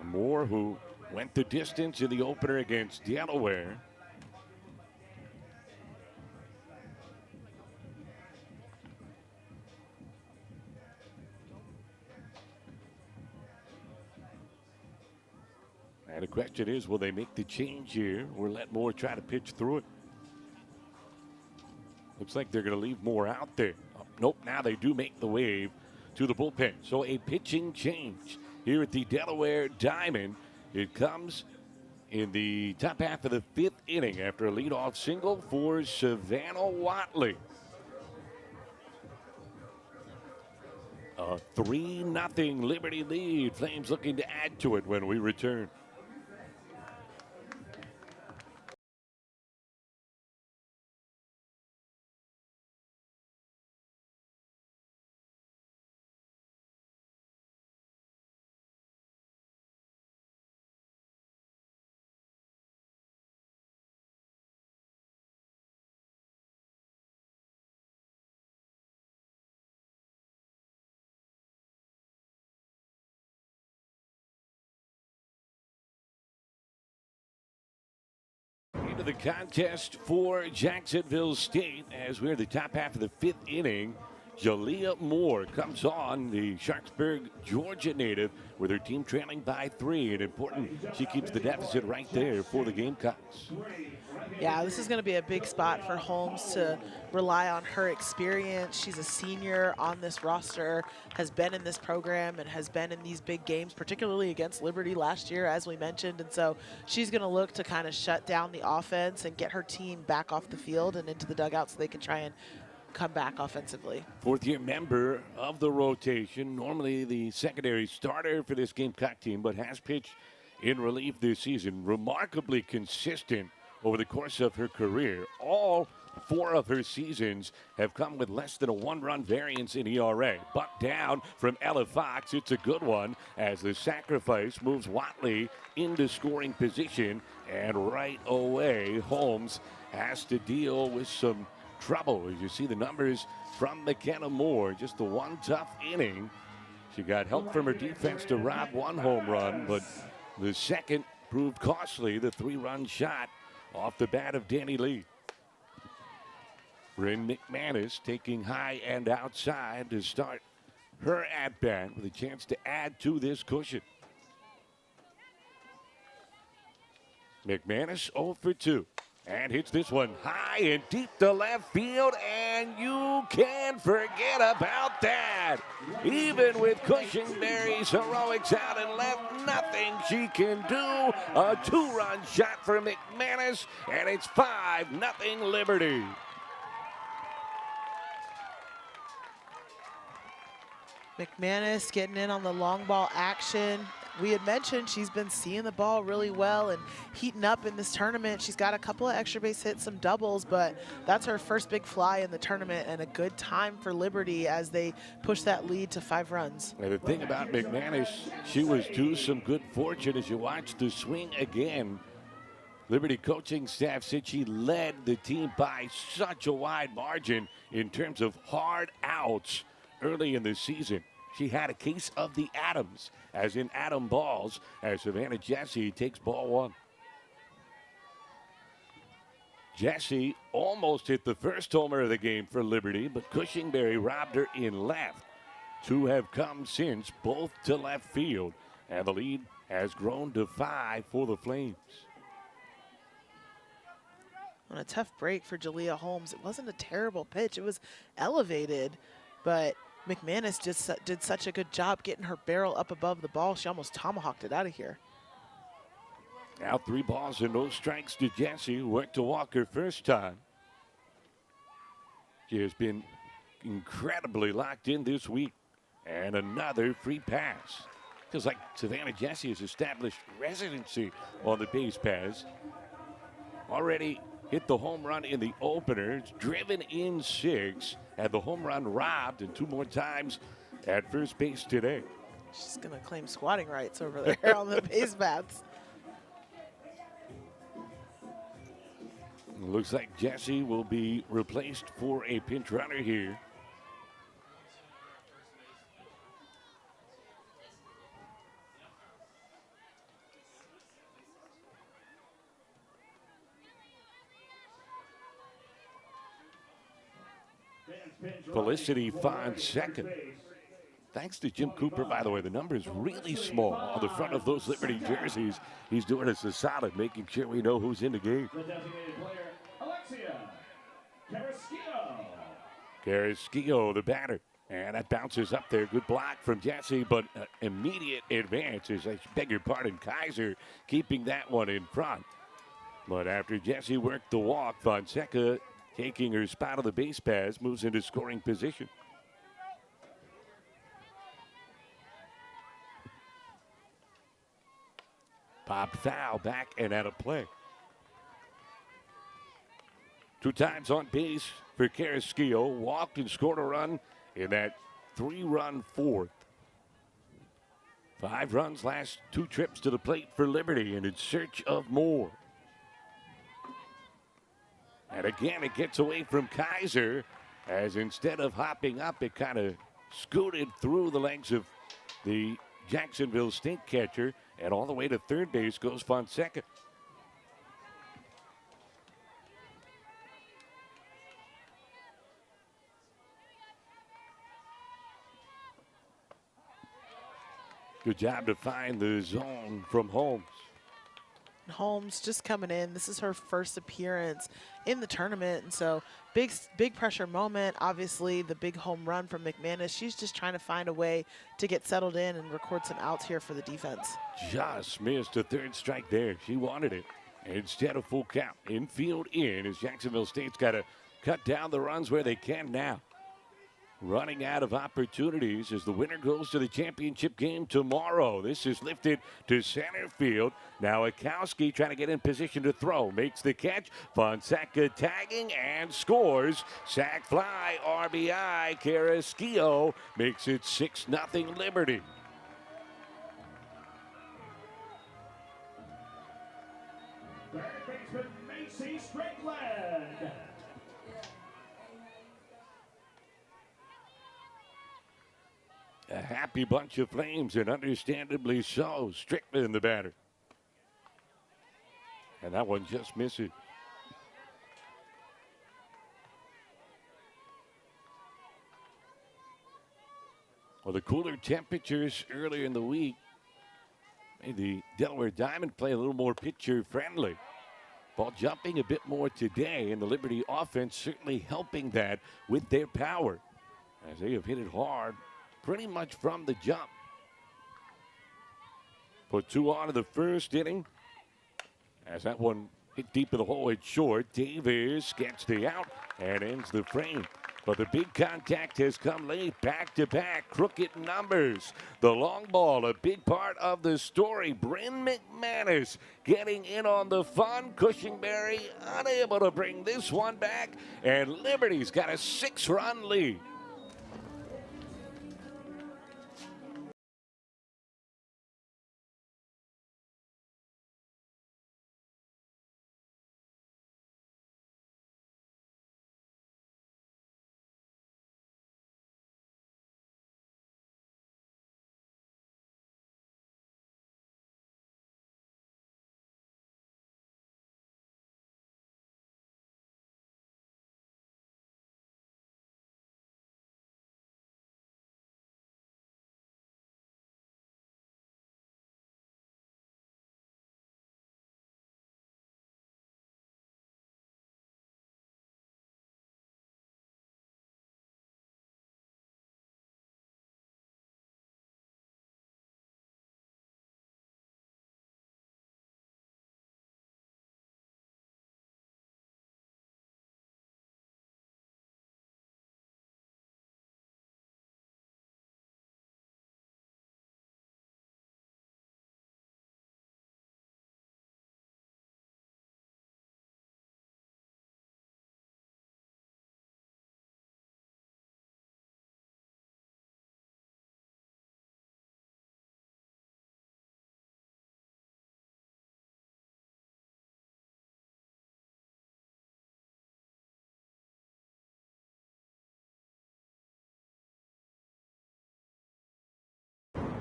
Moore, who went the distance in the opener against Delaware. And the question is, will they make the change here or let Moore try to pitch through it? Looks like they're going to leave Moore out there. Oh, nope, now they do make the wave to the bullpen. So a pitching change here at the Delaware Diamond. It comes in the top half of the 5th inning after a leadoff single for Savannah Watley. A 3-0 Liberty lead. Flames looking to add to it when we return. Into the contest for Jacksonville State as we're in the top half of the 5th inning. Jalea Moore comes on, the Sharpsburg, Georgia native, with her team trailing by 3. And important, she keeps the deficit right there for the Gamecocks. Yeah, this is going to be a big spot for Holmes to rely on her experience. She's a senior on this roster, has been in this program and has been in these big games, particularly against Liberty last year, as we mentioned. And so she's going to look to kind of shut down the offense and get her team back off the field and into the dugout so they can try and come back offensively. 4th-year member of the rotation, normally the secondary starter for this Gamecock team, but has pitched in relief this season. Remarkably consistent over the course of her career. All 4 of her seasons have come with less than a 1-run variance in ERA. Buck down from Ella Fox. It's a good one as the sacrifice moves Watley into scoring position. And right away, Holmes has to deal with some trouble. As you see the numbers from McKenna Moore, just the one tough inning. She got help from her defense to rob 1 home run, but the second proved costly, the 3-run shot off the bat of Danny Lee. Bryn McManus taking high and outside to start her at-bat with a chance to add to this cushion. McManus 0 for 2. and hits this one high and deep to left field, and you can't forget about that. Even with Cushingberry's heroics out and left, nothing she can do. A 2-run shot for McManus, and it's 5-0 Liberty. McManus getting in on the long ball action. We had mentioned she's been seeing the ball really well and heating up in this tournament. She's got a couple of extra base hits, some doubles, but that's her first big fly in the tournament and a good time for Liberty as they push that lead to 5 runs. And the thing about McManus, she was due some good fortune as you watch the swing again. Liberty coaching staff said she led the team by such a wide margin in terms of hard outs early in the season. She had a case of the Adams, as in Adam balls, as Savannah Jesse takes ball 1. Jesse almost hit the first homer of the game for Liberty, but Cushingberry robbed her in left. 2 have come since, both to left field, and the lead has grown to 5 for the Flames. On a tough break for Jalea Holmes. It wasn't a terrible pitch. It was elevated, but McManus just did such a good job getting her barrel up above the ball. She almost tomahawked it out of here. Now 3 balls and no strikes to Jesse, who worked to walk her first time. She has been incredibly locked in this week. And another free pass. Feels like Savannah Jesse has established residency on the base paths. Already hit the home run in the opener. It's driven in 6. Had the home run robbed, and 2 more times at first base today. She's going to claim squatting rights over there on the base paths. Looks like Jesse will be replaced for a pinch runner here. Felicity Fonseca. Thanks to Jim Cooper, by the way, the number is really small on the front of those Liberty jerseys. He's doing us a solid, making sure we know who's in the game. The designated player, Alexia Carrasquillo. Carrasquillo, the batter. And that bounces up there. Good block from Jesse, but immediate advances. I beg your pardon, Kaiser keeping that one in front. But after Jesse worked the walk, Fonseca taking her spot on the base paths, moves into scoring position. Popped foul, back and out of play. 2 times on base for Carrasquillo. Walked and scored a run in that 3-run 4th. 5 runs last 2 trips to the plate for Liberty and in search of more. And again, it gets away from Kaiser, as instead of hopping up, it kind of scooted through the legs of the Jacksonville stink catcher, and all the way to third base goes Fonseca. Good job to find the zone from Holmes. Holmes just coming in. This is her first appearance in the tournament, and so big pressure moment. Obviously, the big home run from McManus. She's just trying to find a way to get settled in and record some outs here for the defense. Just missed a 3rd strike there. She wanted it. Instead of full count, infield in, as Jacksonville State's got to cut down the runs where they can now. Running out of opportunities as the winner goes to the championship game tomorrow. This is lifted to center field. Now Akowski trying to get in position to throw. Makes the catch. Fonseca tagging and scores. Sack fly, RBI. Carrasquillo makes it 6-0 Liberty. Third baseman Macy Strickland. A happy bunch of Flames, and understandably so. Strickland, the batter. And that one just misses. Well, the cooler temperatures earlier in the week made the Delaware Diamond play a little more pitcher friendly. ball jumping a bit more today, and the Liberty offense certainly helping that with their power, as they have hit it hard pretty much from the jump. Put 2 on in the first inning. As that one hit deep in the hole, it's short. Davis gets the out and ends the frame. But the big contact has come late, back-to-back crooked numbers. The long ball, a big part of the story. Bryn McManus getting in on the fun. Cushingberry unable to bring this one back, and Liberty's got a 6-run lead.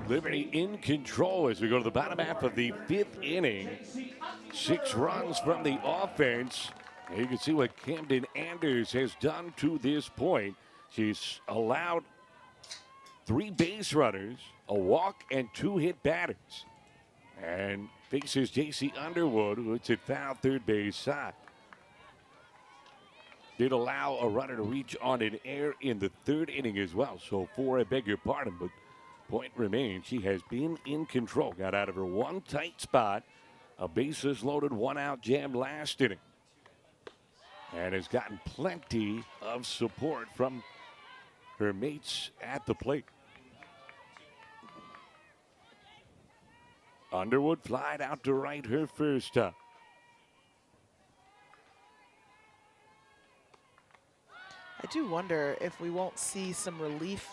Liberty in control as we go to the bottom half of the 5th inning. 6 runs from the offense. And you can see what Camden Anders has done to this point. She's allowed 3 base runners, a walk, and 2 hit batters. And faces J.C. Underwood, who hits it foul third base side. Did allow a runner to reach on an error in the 3rd inning as well. So 4, I beg your pardon, but point remains. She has been in control. Got out of her one tight spot. A bases loaded, 1-out jam last inning. And has gotten plenty of support from her mates at the plate. Underwood flied out to right her first time. I do wonder if we won't see some relief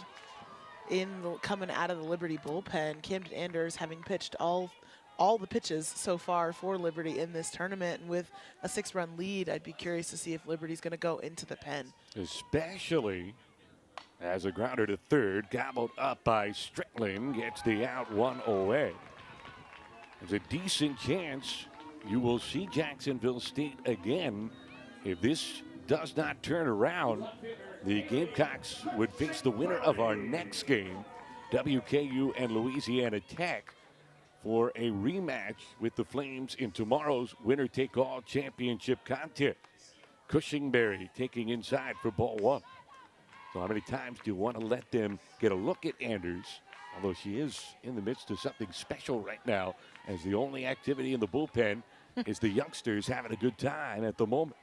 coming out of the Liberty bullpen. Camden Anders having pitched all the pitches so far for Liberty in this tournament, and with a 6-run lead, I'd be curious to see if Liberty's going to go into the pen. Especially as a grounder to third, gobbled up by Strickland, gets the out, 1 away. There's a decent chance you will see Jacksonville State again. If this does not turn around, the Gamecocks would face the winner of our next game, WKU and Louisiana Tech, for a rematch with the Flames in tomorrow's winner-take-all championship contest. Cushingberry taking inside for ball 1. So how many times do you want to let them get a look at Anders? Although she is in the midst of something special right now, as the only activity in the bullpen is the youngsters having a good time at the moment.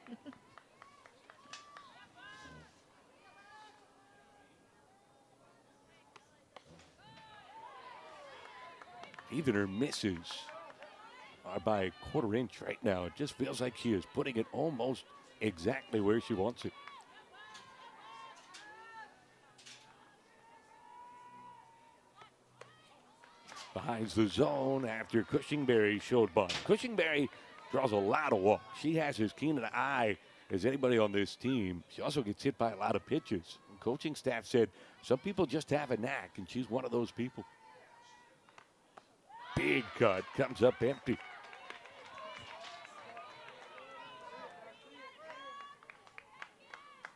Even her misses are by a 1/4 inch right now. It just feels like she is putting it almost exactly where she wants it. Behind the zone after Cushingberry showed bunt. Cushingberry draws a lot of walks. She has as keen an eye as anybody on this team. She also gets hit by a lot of pitches. The coaching staff said some people just have a knack, and she's one of those people. Big cut, comes up empty.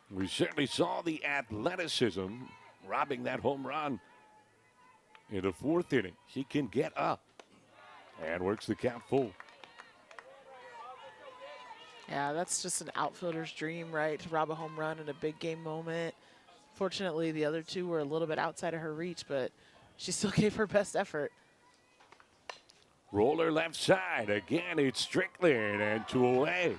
We certainly saw the athleticism robbing that home run in the 4th inning. She can get up and works the count full. Yeah, that's just an outfielder's dream, right? To rob a home run in a big game moment. Fortunately, the other two were a little bit outside of her reach, but she still gave her best effort. Roller left side. Again, it's Strickland and 2 away.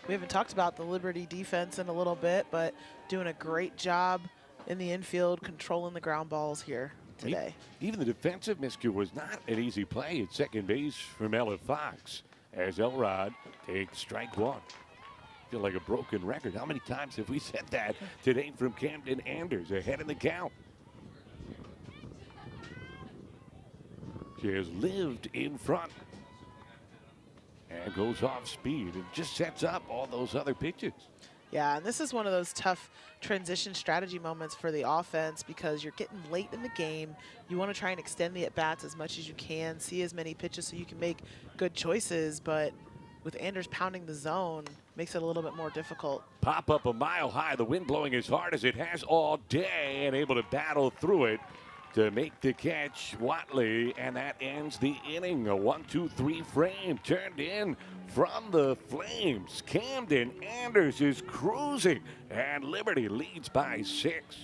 We haven't talked about the Liberty defense in a little bit, but doing a great job in the infield, controlling the ground balls here today. Even the defensive miscue was not an easy play at second base from Ella Fox as Elrod takes strike one. Feel like a broken record. How many times have we said that today from Camden Anders ahead in the count? She has lived in front and goes off speed and just sets up all those other pitches. Yeah, and this is one of those tough transition strategy moments for the offense because you're getting late in the game. You want to try and extend the at-bats as much as you can, see as many pitches so you can make good choices, but with Anders pounding the zone, makes it a little bit more difficult. Pop up a mile high, the wind blowing as hard as it has all day and able to battle through it to make the catch, Watley, and that ends the inning. A 1-2-3 frame turned in from the Flames. Camden Anders is cruising, and Liberty leads by 6.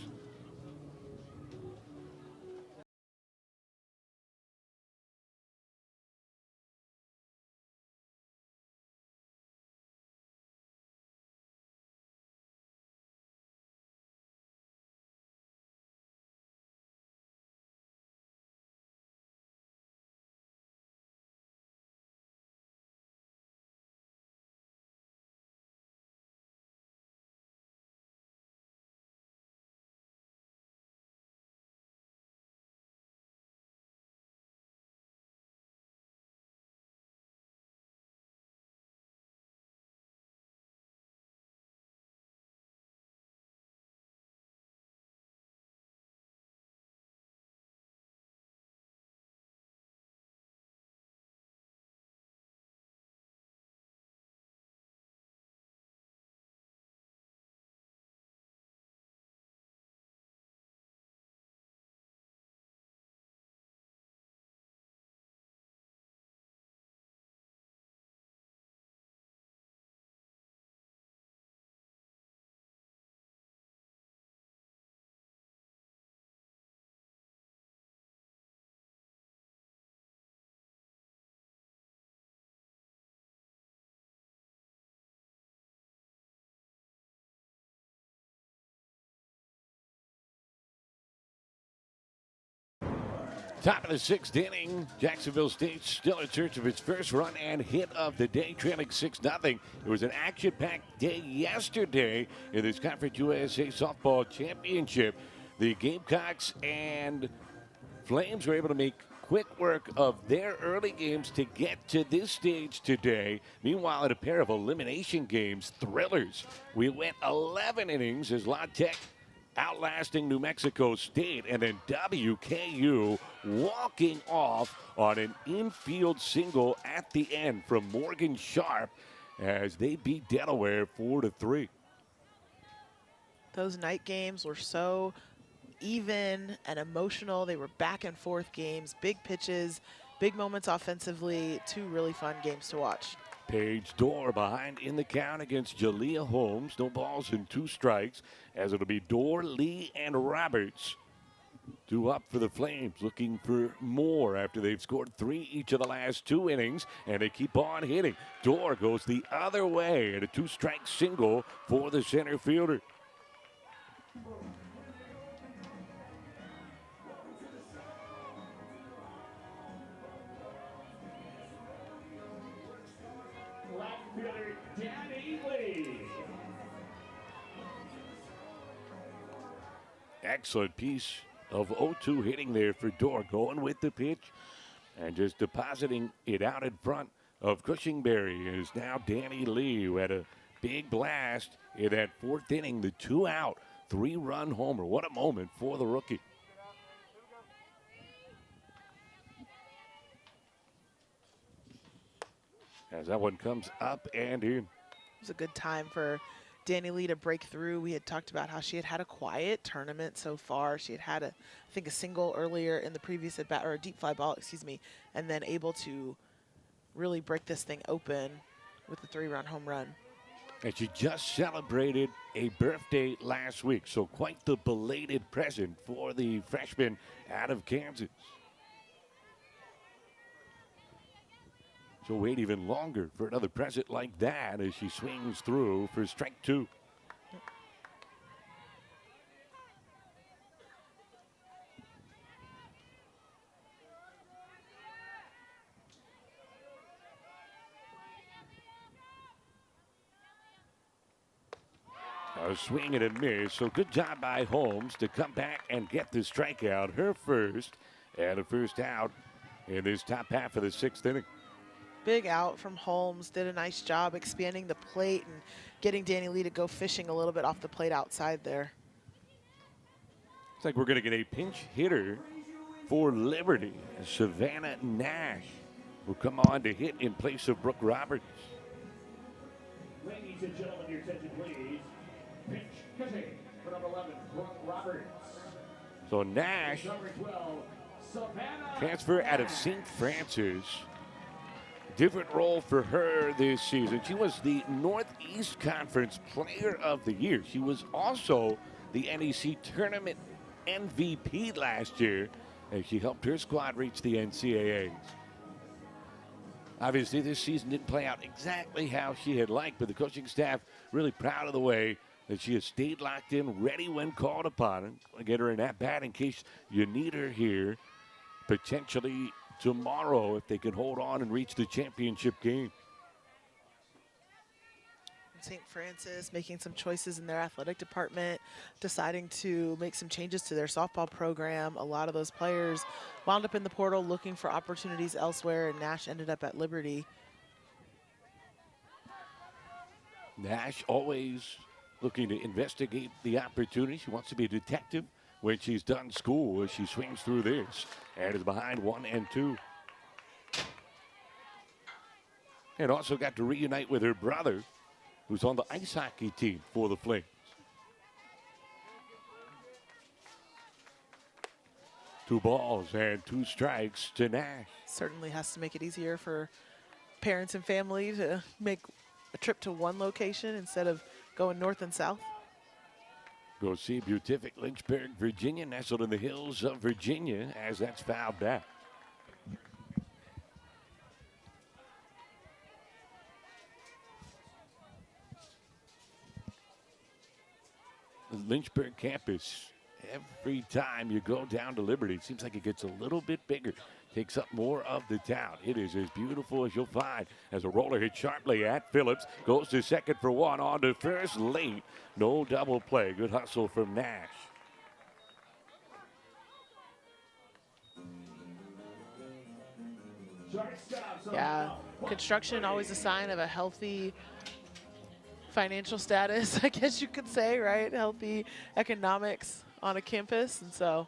Top of the 6th inning, Jacksonville State still in search of its first run and hit of the day, trailing 6-0. It was an action-packed day yesterday in this Conference USA Softball Championship. The Gamecocks and Flames were able to make quick work of their early games to get to this stage today. Meanwhile, in a pair of elimination games, thrillers, we went 11 innings as La Tech outlasting New Mexico State, and then WKU walking off on an infield single at the end from Morgan Sharp as they beat Delaware 4-3. Those night games were so even and emotional. They were back and forth games, big pitches, big moments offensively, 2 really fun games to watch. Paige Dorr behind in the count against Jalea Holmes. No balls and 2 strikes, as it'll be Dorr, Lee, and Roberts. 2 up for the Flames, looking for more after they've scored 3 each of the last 2 innings, and they keep on hitting. Dorr goes the other way, and a 2-strike single for the center fielder. Excellent piece of 0-2 hitting there for Dorr, going with the pitch and just depositing it out in front of Cushingberry is now Danny Lee, who had a big blast in that 4th inning, the 2-out, 3-run homer. What a moment for the rookie. As that one comes up and in. It was a good time for Danny Lee to break through. We had talked about how she had a quiet tournament so far. She had I think a single earlier in the previous at bat, or a deep fly ball, excuse me, and then able to really break this thing open with the 3-run home run. And she just celebrated a birthday last week, so quite the belated present for the freshman out of Kansas. She'll wait even longer for another present like that as she swings through for strike 2. A swing and a miss, so good job by Holmes to come back and get the strikeout, her first, and a first out in this top half of the 6th inning. Big out from Holmes. Did a nice job expanding the plate and getting Danny Lee to go fishing a little bit off the plate outside there. Looks like we're going to get a pinch hitter for Liberty. Savannah Nash will come on to hit in place of Brooke Roberts. Ladies and gentlemen, your attention, please. Pitch hitting for number 11, Brooke Roberts. So Nash, Number 12, Savannah transfer out of St. Francis. Different role for her this season. She was the Northeast Conference Player of the Year. She was also the NEC Tournament MVP last year as she helped her squad reach the NCAAs. Obviously, this season didn't play out exactly how she had liked, but the coaching staff really proud of the way that she has stayed locked in, ready when called upon. And want to get her in that bat in case you need her here, potentially tomorrow if they can hold on and reach the championship game. St. Francis making some choices in their athletic department, deciding to make some changes to their softball program. A lot of those players wound up in the portal looking for opportunities elsewhere, and Nash ended up at Liberty. Nash always looking to investigate the opportunity. She wants to be a detective when she's done school as she swings through this and is behind 1 and 2. And also got to reunite with her brother, who's on the ice hockey team for the Flames. 2 balls and 2 strikes to Nash. Certainly has to make it easier for parents and family to make a trip to one location instead of going north and south. Go see Beatific Lynchburg, Virginia, nestled in the hills of Virginia, as that's fouled back. The Lynchburg campus, every time you go down to Liberty, it seems like it gets a little bit bigger, takes up more of the town. It is as beautiful as you'll find as a roller hit sharply at Phillips. Goes to second for 1, on to first late. No double play. Good hustle from Nash. Yeah, construction always a sign of a healthy financial status, I guess you could say, right? Healthy economics on a campus. And so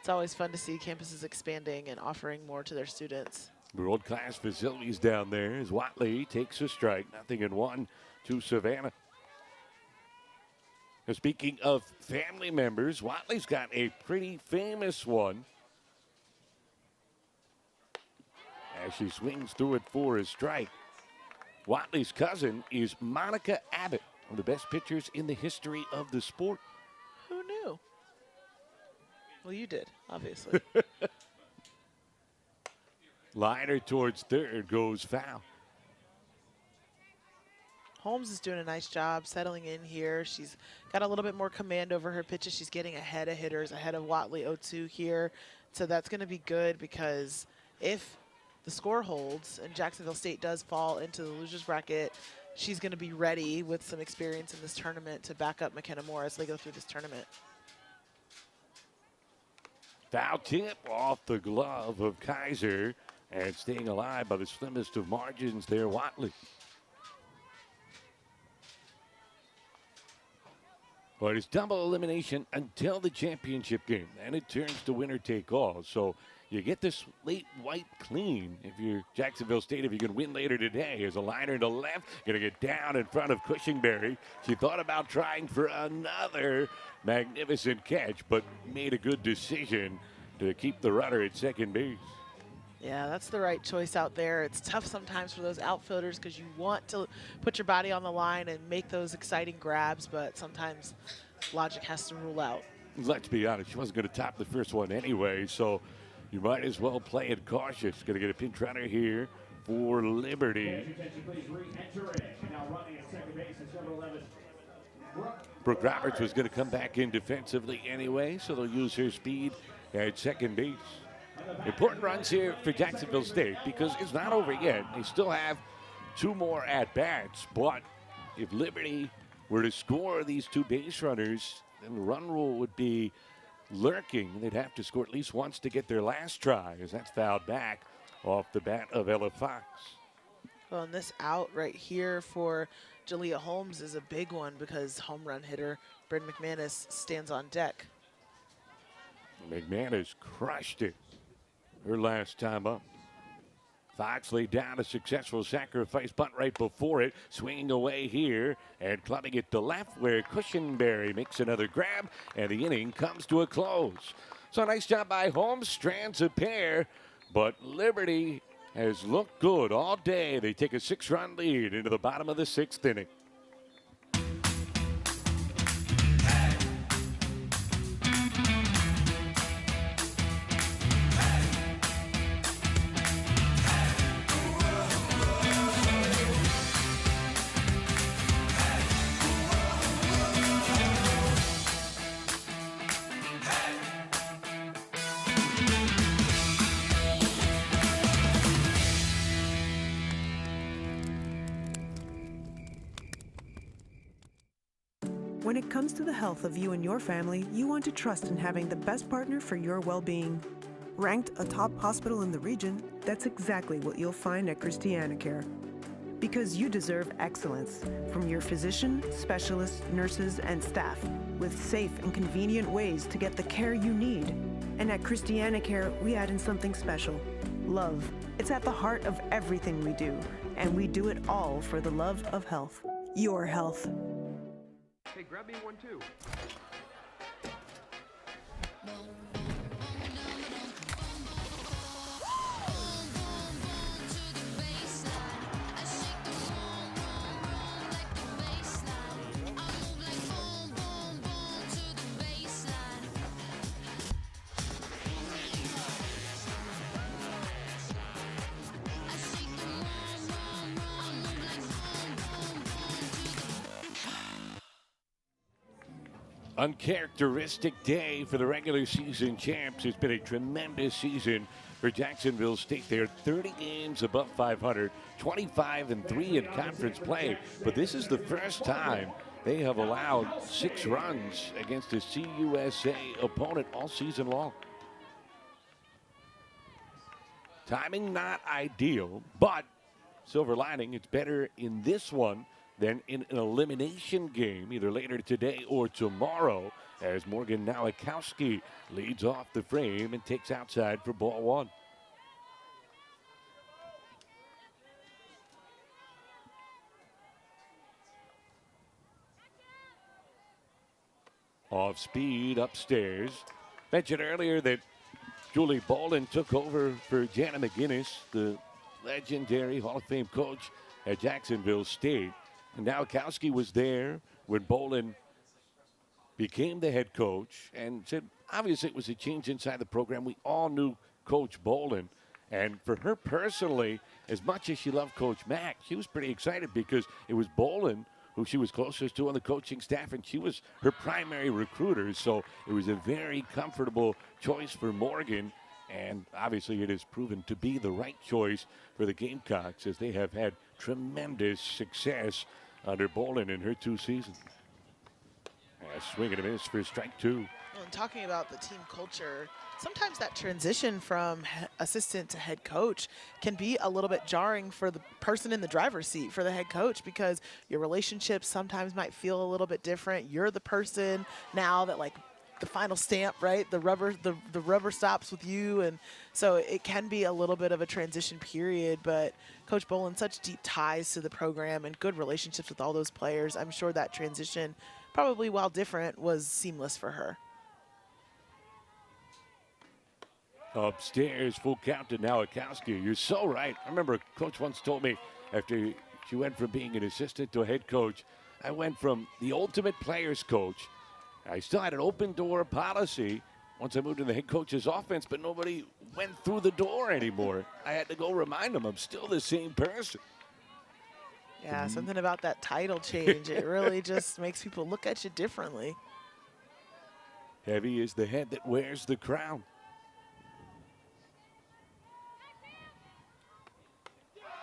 it's always fun to see campuses expanding and offering more to their students. World-class facilities down there as Watley takes a strike. 0-1 to Savannah. Now, speaking of family members, Watley's got a pretty famous one as she swings through it for a strike. Watley's cousin is Monica Abbott, one of the best pitchers in the history of the sport. Who knew? Well, you did, obviously. Liner towards third, goes foul. Holmes is doing a nice job settling in here. She's got a little bit more command over her pitches. She's getting ahead of hitters, ahead of Watley 0-2 here. So that's going to be good, because if the score holds and Jacksonville State does fall into the losers bracket, she's going to be ready with some experience in this tournament to back up McKenna Moore as they go through this tournament. Foul tip off the glove of Kaiser, and staying alive by the slimmest of margins there, Watley. But it's double elimination until the championship game. Then it turns to winner take all. So you get this late white clean if you're Jacksonville State, if you can win later today. As a liner to left, going to get down in front of Cushingberry. She thought about trying for another magnificent catch, but made a good decision to keep the runner at second base. Yeah, that's the right choice out there. It's tough sometimes for those outfielders because you want to put your body on the line and make those exciting grabs, but sometimes logic has to rule out. Let's be honest, she wasn't going to top the first one anyway, so you might as well play it cautious. Going to get a pinch runner here for Liberty. Brooke Roberts was going to come back in defensively anyway, so they'll use her speed at second base. Important runs here for Jacksonville State because it's not over yet. They still have 2 more at-bats, but if Liberty were to score these 2 base runners, then the run rule would be lurking. They'd have to score at least once to get their last try, as that's fouled back off the bat of Ella Fox. Well, and this out right here for Jalea Holmes is a big one because home run hitter Bryn McManus stands on deck. McManus crushed it her last time up. Fox laid down a successful sacrifice bunt right before it, swinging away here and clubbing it to left where Cushionberry makes another grab, and the inning comes to a close. So nice job by Holmes, strands a pair, but Liberty has looked good all day. They take a 6-run lead into the bottom of the 6th inning. When it comes to the health of you and your family, you want to trust in having the best partner for your well-being. Ranked a top hospital in the region, that's exactly what you'll find at ChristianaCare. Because you deserve excellence from your physician, specialists, nurses, and staff, with safe and convenient ways to get the care you need. And at ChristianaCare, we add in something special: love. It's at the heart of everything we do, and we do it all for the love of health. Your health. Hey, grab me one too. Uncharacteristic day for the regular season champs. It's been a tremendous season for Jacksonville State. They're 30 games above 500, 25-3 in conference play. But this is the first time they have allowed 6 runs against a CUSA opponent all season long. Timing not ideal, but silver lining, it's better in this one than in an elimination game, either later today or tomorrow, as Morgan Nowakowski leads off the frame and takes outside for ball 1. Off speed upstairs. Mentioned earlier that Julie Bolin took over for Jana McGinnis, the legendary Hall of Fame coach at Jacksonville State. And Nowakowski was there when Bolin became the head coach and said, obviously, it was a change inside the program. We all knew Coach Bolin. And for her personally, as much as she loved Coach Mack, she was pretty excited because it was Bolin who she was closest to on the coaching staff, and she was her primary recruiter. So it was a very comfortable choice for Morgan. And obviously, it has proven to be the right choice for the Gamecocks, as they have had tremendous success under Bolin in her 2 seasons. Swing and a miss for strike 2. Well, and talking about the team culture, sometimes that transition from assistant to head coach can be a little bit jarring for the person in the driver's seat, for the head coach, because your relationships sometimes might feel a little bit different. You're the person now that, like, the final stamp, right? The rubber stops with you, and so it can be a little bit of a transition period. But Coach Boland, such deep ties to the program and good relationships with all those players. I'm sure that transition, probably while different, was seamless for her. Upstairs, full count to Nowakowski. You're so right. I remember a coach once told me after she went from being an assistant to a head coach, I went from the ultimate players coach. I still had an open door policy once I moved to the head coach's offense, but nobody went through the door anymore. I had to go remind them I'm still the same person. Yeah, something about that title change. It really just makes people look at you differently. Heavy is the head that wears the crown.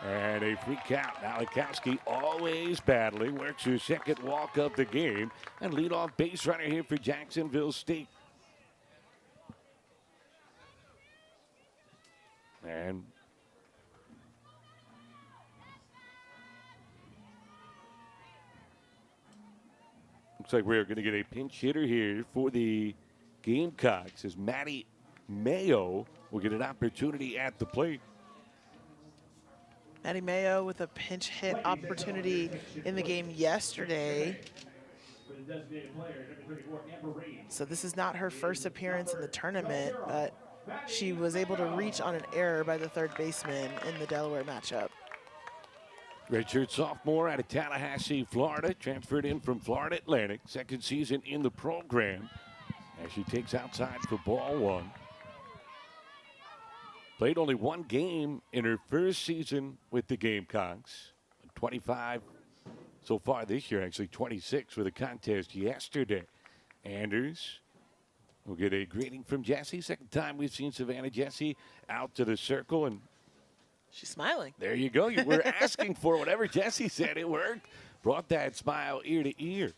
And a free count. Nowakowski always battling, works her second walk of the game, and leadoff base runner here for Jacksonville State. And looks like we're going to get a pinch hitter here for the Gamecocks as Maddie Mayo will get an opportunity at the plate. Maddie Mayo with a pinch hit opportunity in the game yesterday. So this is not her first appearance in the tournament, but she was able to reach on an error by the third baseman in the Delaware matchup. Redshirt sophomore out of Tallahassee, Florida, transferred in from Florida Atlantic, second season in the program as she takes outside for ball one. Played only one game in her first season with the Gamecocks. 25 so far this year, actually 26 with a contest yesterday. Anders will get a greeting from Jessie. Second time we've seen Savannah Jessie out to the circle, and she's smiling. There you go. You were asking for whatever Jessie said. It worked. Brought that smile ear to ear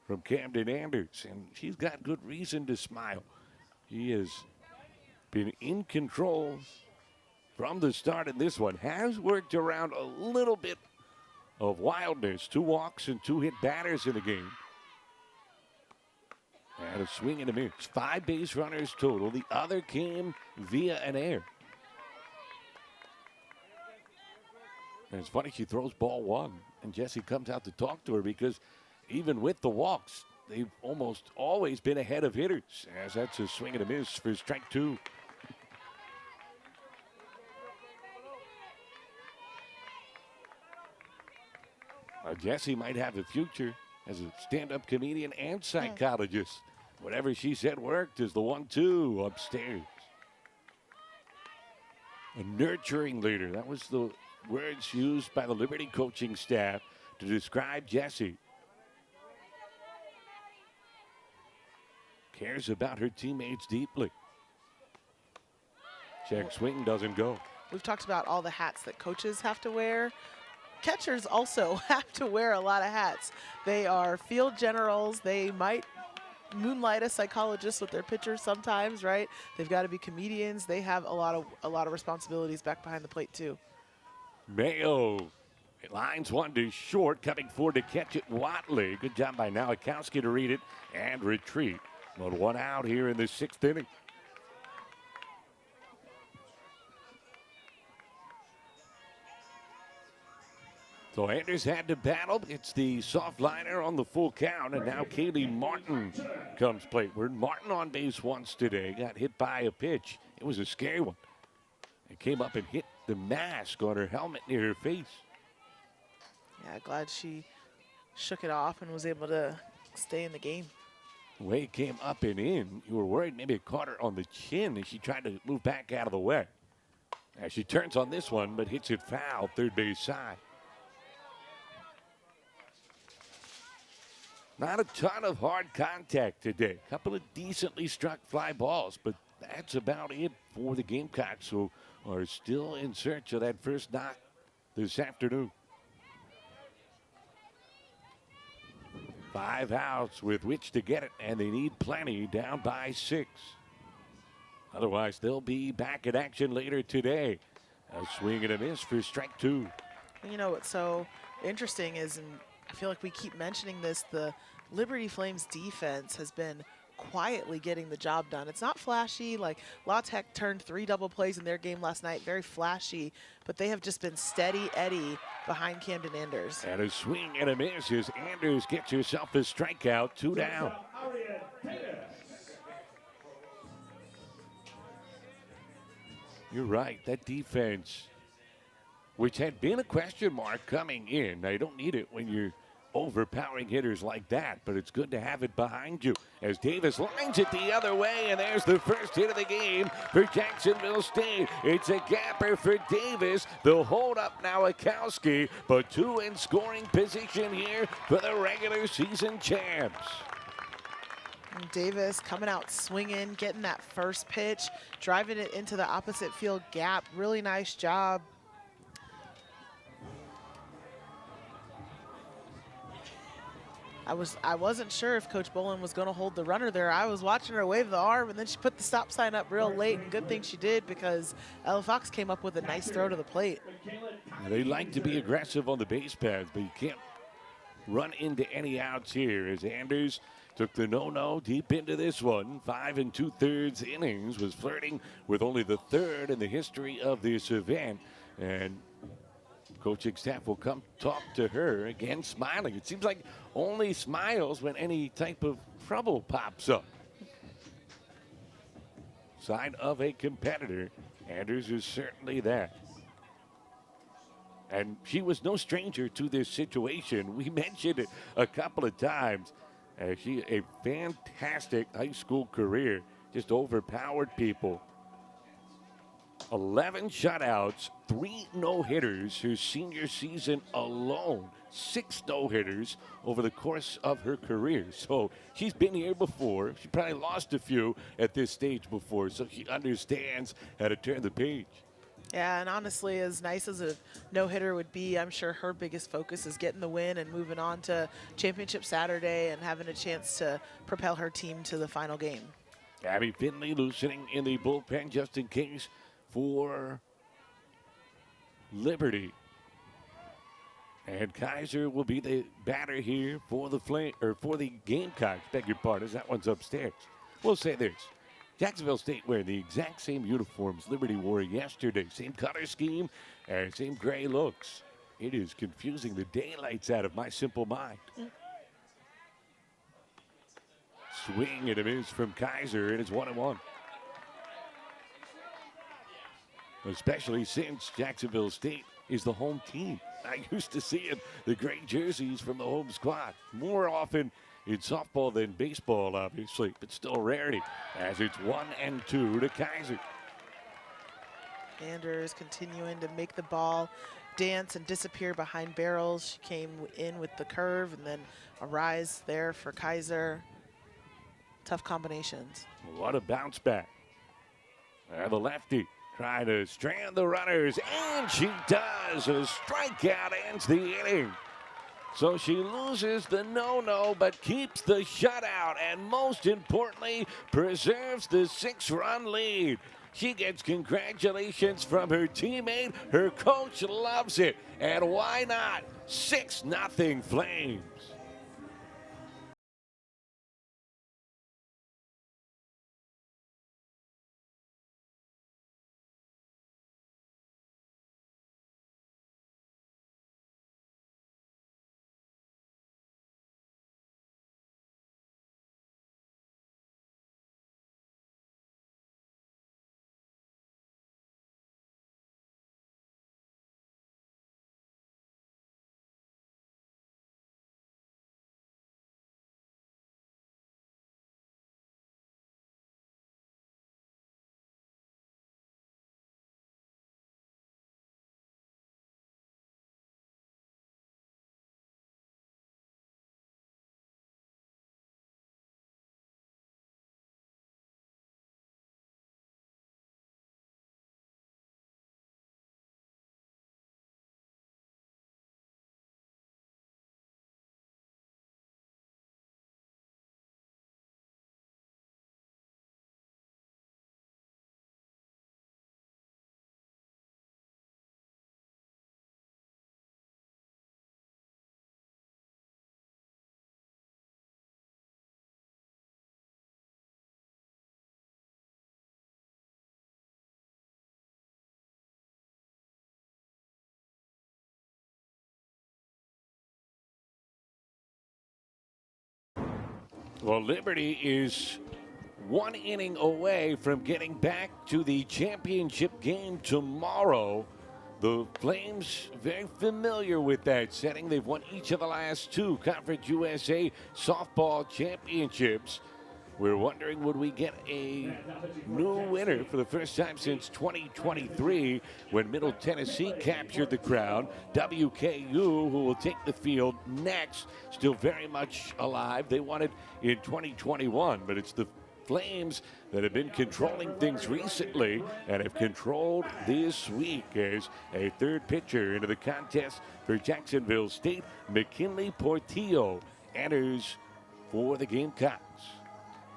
from Camden Anders, and she's got good reason to smile. He has been in control from the start in this one. Has worked around a little bit of wildness. 2 walks and 2 hit batters in the game. And a swing and a miss. 5 base runners total. The other came via an error. And it's funny, she throws ball one, and Jessie comes out to talk to her because even with the walks, they've almost always been ahead of hitters, as that's a swing and a miss for strike 2. Jessie might have a future as a stand-up comedian and psychologist. Whatever she said worked is the 1-2 upstairs. A nurturing leader. That was the words used by the Liberty coaching staff to describe Jessie. Cares about her teammates deeply. Check swing, doesn't go. We've talked about all the hats that coaches have to wear. Catchers also have to wear a lot of hats. They are field generals. They might moonlight as psychologists with their pitchers sometimes, right? They've got to be comedians. They have a lot of responsibilities back behind the plate too. Mayo lines one to short, coming forward to catch it. Watley, good job by Nowakowski to read it and retreat. But 1 out here in the 6th inning. So Anders had to battle. It's the soft liner on the full count, and now Kaylee Martin comes plateward. Martin on base once today, got hit by a pitch. It was a scary one. It came up and hit the mask on her helmet near her face. Yeah, glad she shook it off and was able to stay in the game. The way it came up and in, you were worried maybe it caught her on the chin as she tried to move back out of the way. As she turns on this one, but hits it foul, third base side. Not a ton of hard contact today. A couple of decently struck fly balls, but that's about it for the Gamecocks, who are still in search of that first knock this afternoon. 5 outs with which to get it, and they need plenty, down by 6. Otherwise, they'll be back in action later today. A swing and a miss for strike 2. You know what's so interesting is, and I feel like we keep mentioning this, the Liberty Flames defense has been quietly getting the job done. It's not flashy. Like La Tech turned 3 double plays in their game last night, very flashy, but they have just been steady Eddie behind Camden Anders. And a swing and a miss as Anders gets herself a strikeout, 2 down. You're right, that defense, which had been a question mark coming in. Now, you don't need it when you're overpowering hitters like that, but it's good to have it behind you as Davis lines it the other way, and there's the first hit of the game for Jacksonville State. It's a gapper for Davis. They'll hold up now Akowski, but 2 in scoring position here for the regular season champs. And Davis coming out swinging, getting that first pitch, driving it into the opposite field gap. Really nice job. I wasn't sure if Coach Bolin was going to hold the runner there. I was watching her wave the arm, and then she put the stop sign up real late, and good thing she did because Ella Fox came up with a nice throw to the plate. They like to be aggressive on the base paths, but you can't run into any outs here as Anders took the no-no deep into this one. 5 2/3 innings, was flirting with only the 3rd in the history of this event, and coaching staff will come talk to her again, smiling. It seems like only smiles when any type of trouble pops up. Sign of a competitor. Anders is certainly that. And she was no stranger to this situation. We mentioned it a couple of times. She a fantastic high school career, just overpowered people. 11 shutouts, 3 no-hitters her senior season alone. 6 no-hitters over the course of her career. So she's been here before. She probably lost a few at this stage before, so she understands how to turn the page. Yeah, and honestly, as nice as a no-hitter would be, I'm sure her biggest focus is getting the win and moving on to Championship Saturday and having a chance to propel her team to the final game. Abby Finley loosening in the bullpen just in case for Liberty. And Kaiser will be the batter here for the Gamecocks. Beg your pardon, that one's upstairs. We'll say this. Jacksonville State wearing the exact same uniforms Liberty wore yesterday. Same color scheme and same gray looks. It is confusing the daylights out of my simple mind. Swing and a miss from Kaiser, and it's 1-1. Especially since Jacksonville State is the home team. I used to seeing the gray jerseys from the home squad more often in softball than baseball, obviously, but still a rarity as it's 1-2 to Kaiser. Anders continuing to make the ball dance and disappear behind barrels. She came in with the curve and then a rise there for Kaiser. Tough combinations. What a bounce back. The lefty trying to strand the runners, and she does. A strikeout ends the inning. So she loses the no-no, but keeps the shutout, and most importantly, preserves the 6-run lead. She gets congratulations from her teammate. Her coach loves it. And why not? 6-0 Flames. Well, Liberty is one inning away from getting back to the championship game tomorrow. The Flames very familiar with that setting. They've won each of the last two Conference USA softball championships. We're wondering, would we get a new winner for the first time since 2023 when Middle Tennessee captured the crown? WKU, who will take the field next, still very much alive. They won it in 2021, but it's the Flames that have been controlling things recently and have controlled this week as a third pitcher into the contest for Jacksonville State. McKinley Portillo enters for the Gamecocks.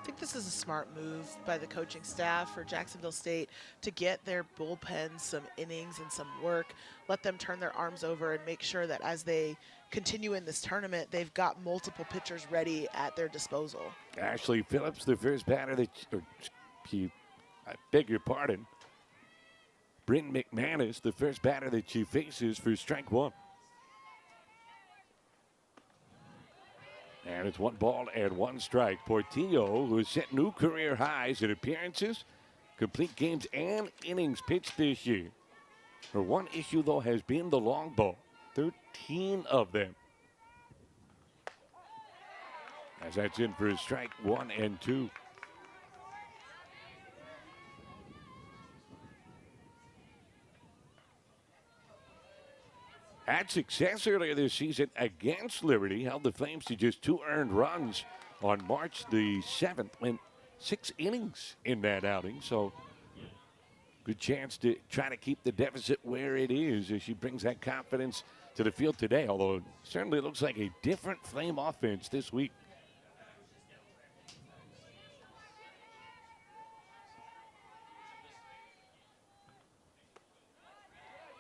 I think this is a smart move by the coaching staff for Jacksonville State to get their bullpen some innings and some work, let them turn their arms over and make sure that as they continue in this tournament, they've got multiple pitchers ready at their disposal. Ashley Phillips, the first batter that, I beg your pardon, Bryn McManus, the first batter that she faces for strike one. And it's 1 ball and 1 strike. Portillo, who has set new career highs in appearances, complete games, and innings pitched this year. Her one issue, though, has been the long ball. 13 of them. As that's in for a strike 1 and 2. Had success earlier this season against Liberty, held the Flames to just 2 earned runs on March the 7th, went 6 innings in that outing. So good chance to try to keep the deficit where it is as she brings that confidence to the field today, although it certainly looks like a different Flame offense this week.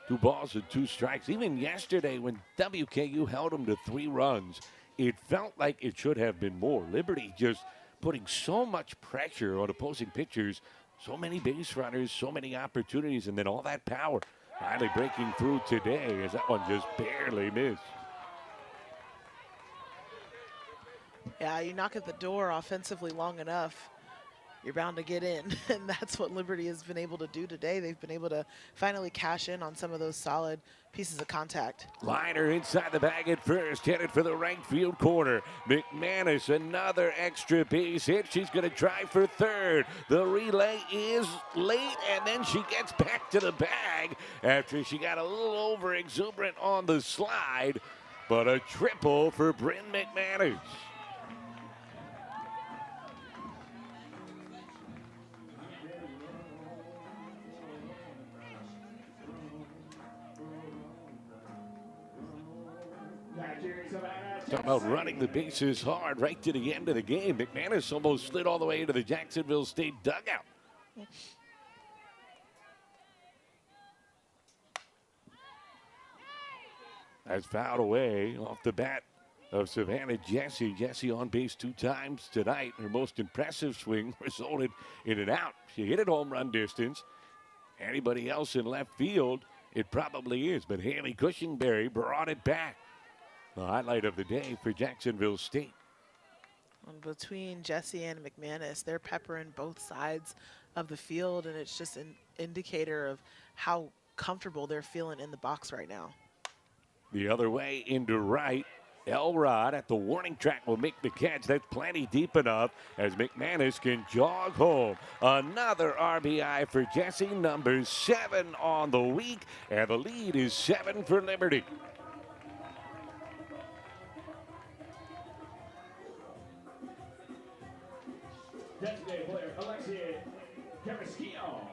Two balls and 2 strikes. Even yesterday when WKU held them to 3 runs, it felt like it should have been more. Liberty just putting so much pressure on opposing pitchers, so many base runners, so many opportunities, and then all that power finally breaking through today as that one just barely missed. Yeah, you knock at the door offensively long enough, you're bound to get in, and that's what Liberty has been able to do today. They've been able to finally cash in on some of those solid pieces of contact. Liner inside the bag at first, headed for the right field corner. McManus, another extra base hit. She's going to try for third. The relay is late, and then she gets back to the bag after she got a little over exuberant on the slide, but a triple for Bryn McManus. Talk about running the bases hard right to the end of the game. McManus almost slid all the way into the Jacksonville State dugout. That's fouled away off the bat of Savannah Jesse. Jesse on base 2 times tonight. Her most impressive swing resulted in an out. She hit it home run distance. Anybody else in left field, it probably is. But Haley Cushingberry brought it back. The highlight of the day for Jacksonville State. And between Jesse and McManus, they're peppering both sides of the field, and it's just an indicator of how comfortable they're feeling in the box right now. The other way into right. Elrod at the warning track will make the catch. That's plenty deep enough as McManus can jog home. Another RBI for Jesse, number 7 on the week, and the lead is 7 for Liberty. Designated player Alexia Carrasquillo.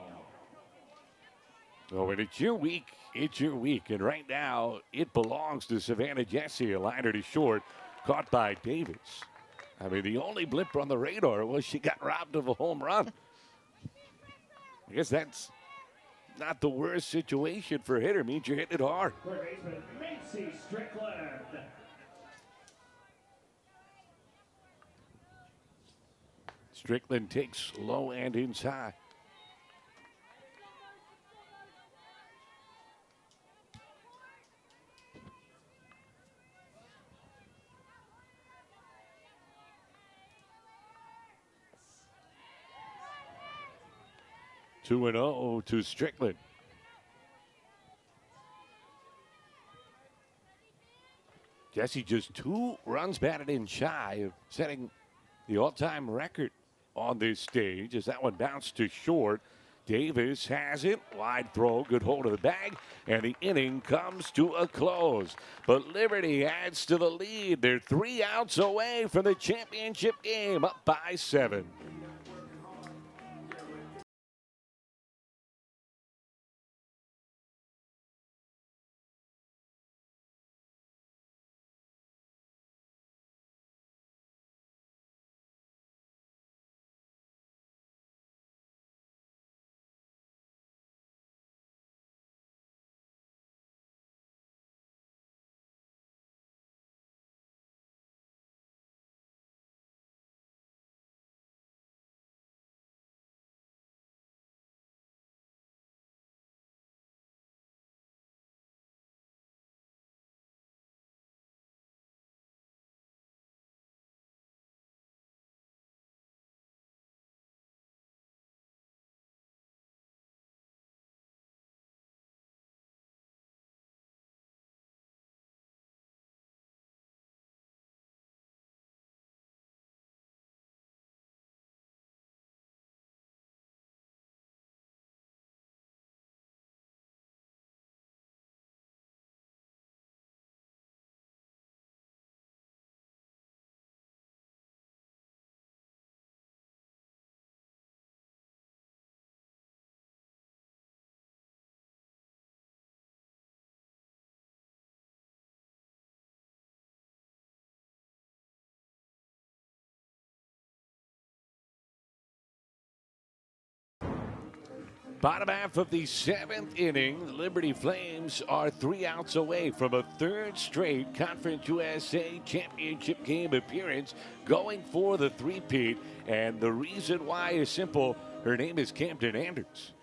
Oh, when it's your week, it's your week. And right now, it belongs to Savannah Jesse. A liner to short, caught by Davis. I mean, the only blip on the radar was she got robbed of a home run. I guess that's not the worst situation for a hitter. It means you're hitting it hard. Third baseman Macy Strickland. Strickland takes low and inside. 2-0 to Strickland. Jesse just 2 runs batted in shy of setting the all-time record on this stage as that one bounced to short. Davis has it. Wide throw. Good hold of the bag. And the inning comes to a close. But Liberty adds to the lead. They're 3 outs away from the championship game, up by 7. Bottom half of the 7th inning, the Liberty Flames are 3 outs away from a 3rd straight Conference USA championship game appearance, going for the three-peat. And the reason why is simple. Her name is Camden Anders.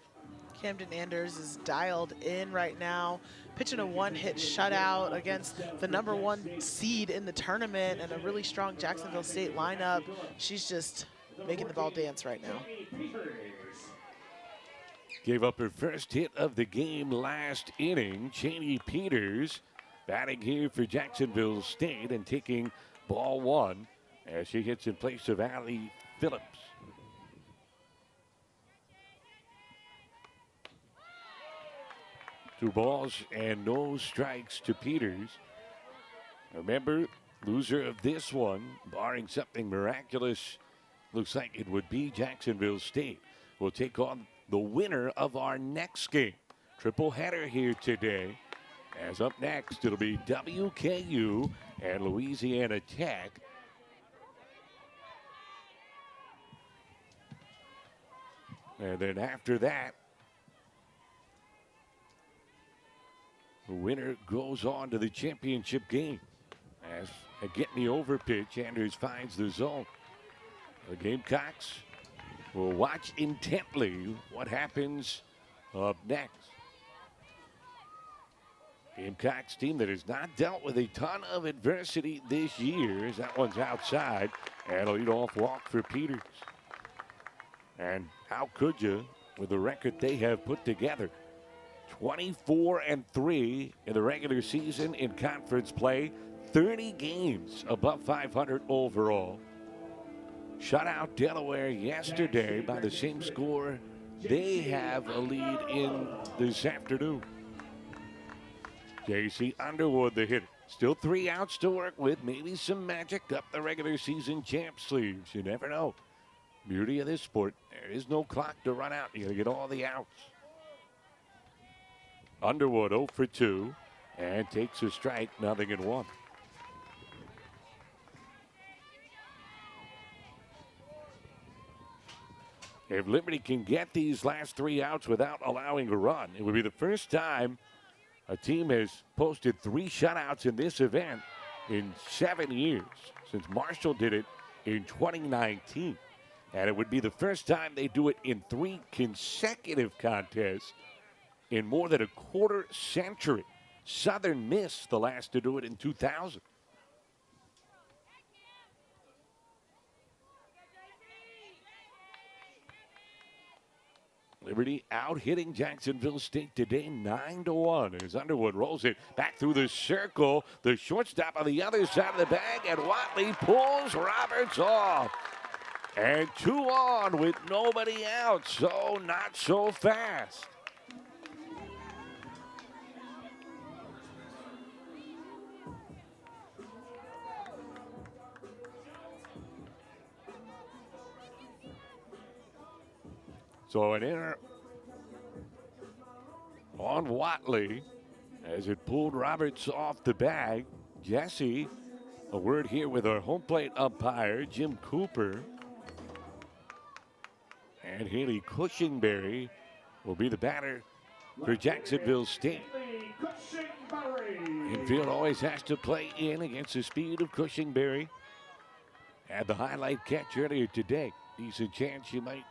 Camden Anders is dialed in right now, pitching a 1-hit shutout against the #1 seed in the tournament and a really strong Jacksonville State lineup. She's just making the ball dance right now. Gave up her first hit of the game last inning. Cheney Peters batting here for Jacksonville State and taking ball 1 as she hits in place of Allie Phillips. Two balls and no strikes to Peters. Remember, loser of this one, barring something miraculous, looks like it would be Jacksonville State, will take on the winner of our next game. Triple header here today. As up next, it'll be WKU and Louisiana Tech. And then after that, the winner goes on to the championship game. As a get me over pitch, Anders finds the zone. The Gamecocks will watch intently what happens up next. Gamecocks team that has not dealt with a ton of adversity this year, as that one's outside, and a leadoff walk for Peters. And how could you with the record they have put together? 24-3 in the regular season in conference play, 30 games above 500 overall. Shut out Delaware yesterday by the same score they have a lead in this afternoon. J.C. Underwood, the hitter. Still 3 outs to work with. Maybe some magic up the regular season champ sleeves. You never know. Beauty of this sport, there is no clock to run out. You got to get all the outs. Underwood 0 for 2 and takes a strike, 0-1. If Liberty can get these last 3 outs without allowing a run, it would be the first time a team has posted 3 shutouts in this event in 7 years, since Marshall did it in 2019. And it would be the first time they do it in 3 consecutive contests in more than a quarter century. Southern Miss, the last to do it in 2000. Liberty out hitting Jacksonville State today 9-1 as Underwood rolls it back through the circle. The shortstop on the other side of the bag, and Watley pulls Roberts off. And 2 on with nobody out, so not so fast. So an error on Watley as it pulled Roberts off the bag. Jesse, a word here with our home plate umpire, Jim Cooper. And Haley Cushingberry will be the batter for Jacksonville State. Infield always has to play in against the speed of Cushingberry. Had the highlight catch earlier today. Decent chance she might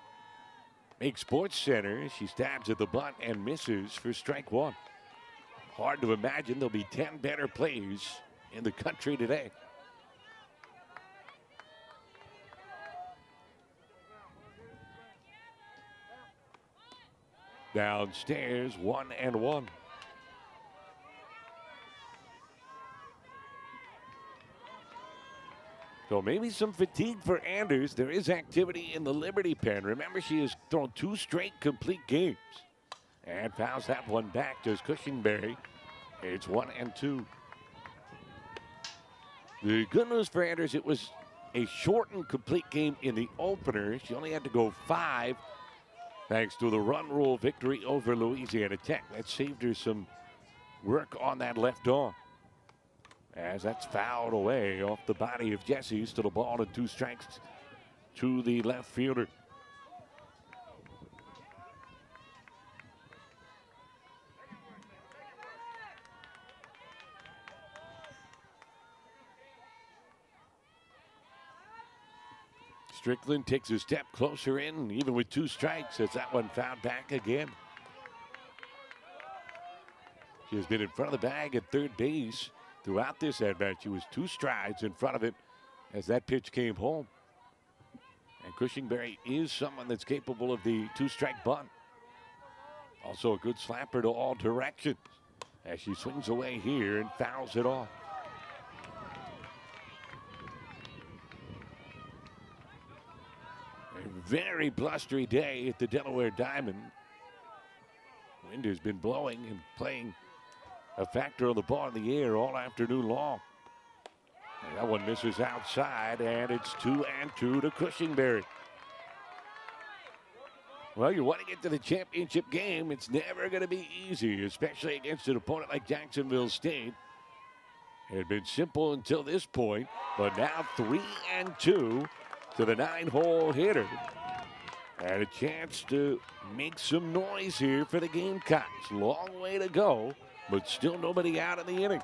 make Sports Center. She stabs at the bunt and misses for strike 1. Hard to imagine there'll be 10 better plays in the country today. Downstairs, 1-1. So maybe some fatigue for Anders. There is activity in the Liberty pen. Remember, she has thrown 2 straight complete games. And fouls that one back to Cushingberry. It's 1-2. The good news for Anders, it was a shortened complete game in the opener. She only had to go 5 thanks to the run rule victory over Louisiana Tech. That saved her some work on that left arm. As that's fouled away off the body of Jesse's to the ball and 2 strikes to the left fielder. Strickland takes a step closer in, even with 2 strikes, as that one fouled back again. She has been in front of the bag at third base throughout this at-bat. She was 2 strides in front of it as that pitch came home. And Cushingberry is someone that's capable of the 2-strike bunt. Also a good slapper to all directions as she swings away here and fouls it off. A very blustery day at the Delaware Diamond. Wind has been blowing and playing a factor on the ball in the air all afternoon long. And that one misses outside, and it's 2-2 to Cushingberry. Well, you want to get to the championship game. It's never going to be easy, especially against an opponent like Jacksonville State. It had been simple until this point, but now 3-2 to the 9-hole hitter. And a chance to make some noise here for the Gamecocks. Long way to go, but still nobody out in the inning.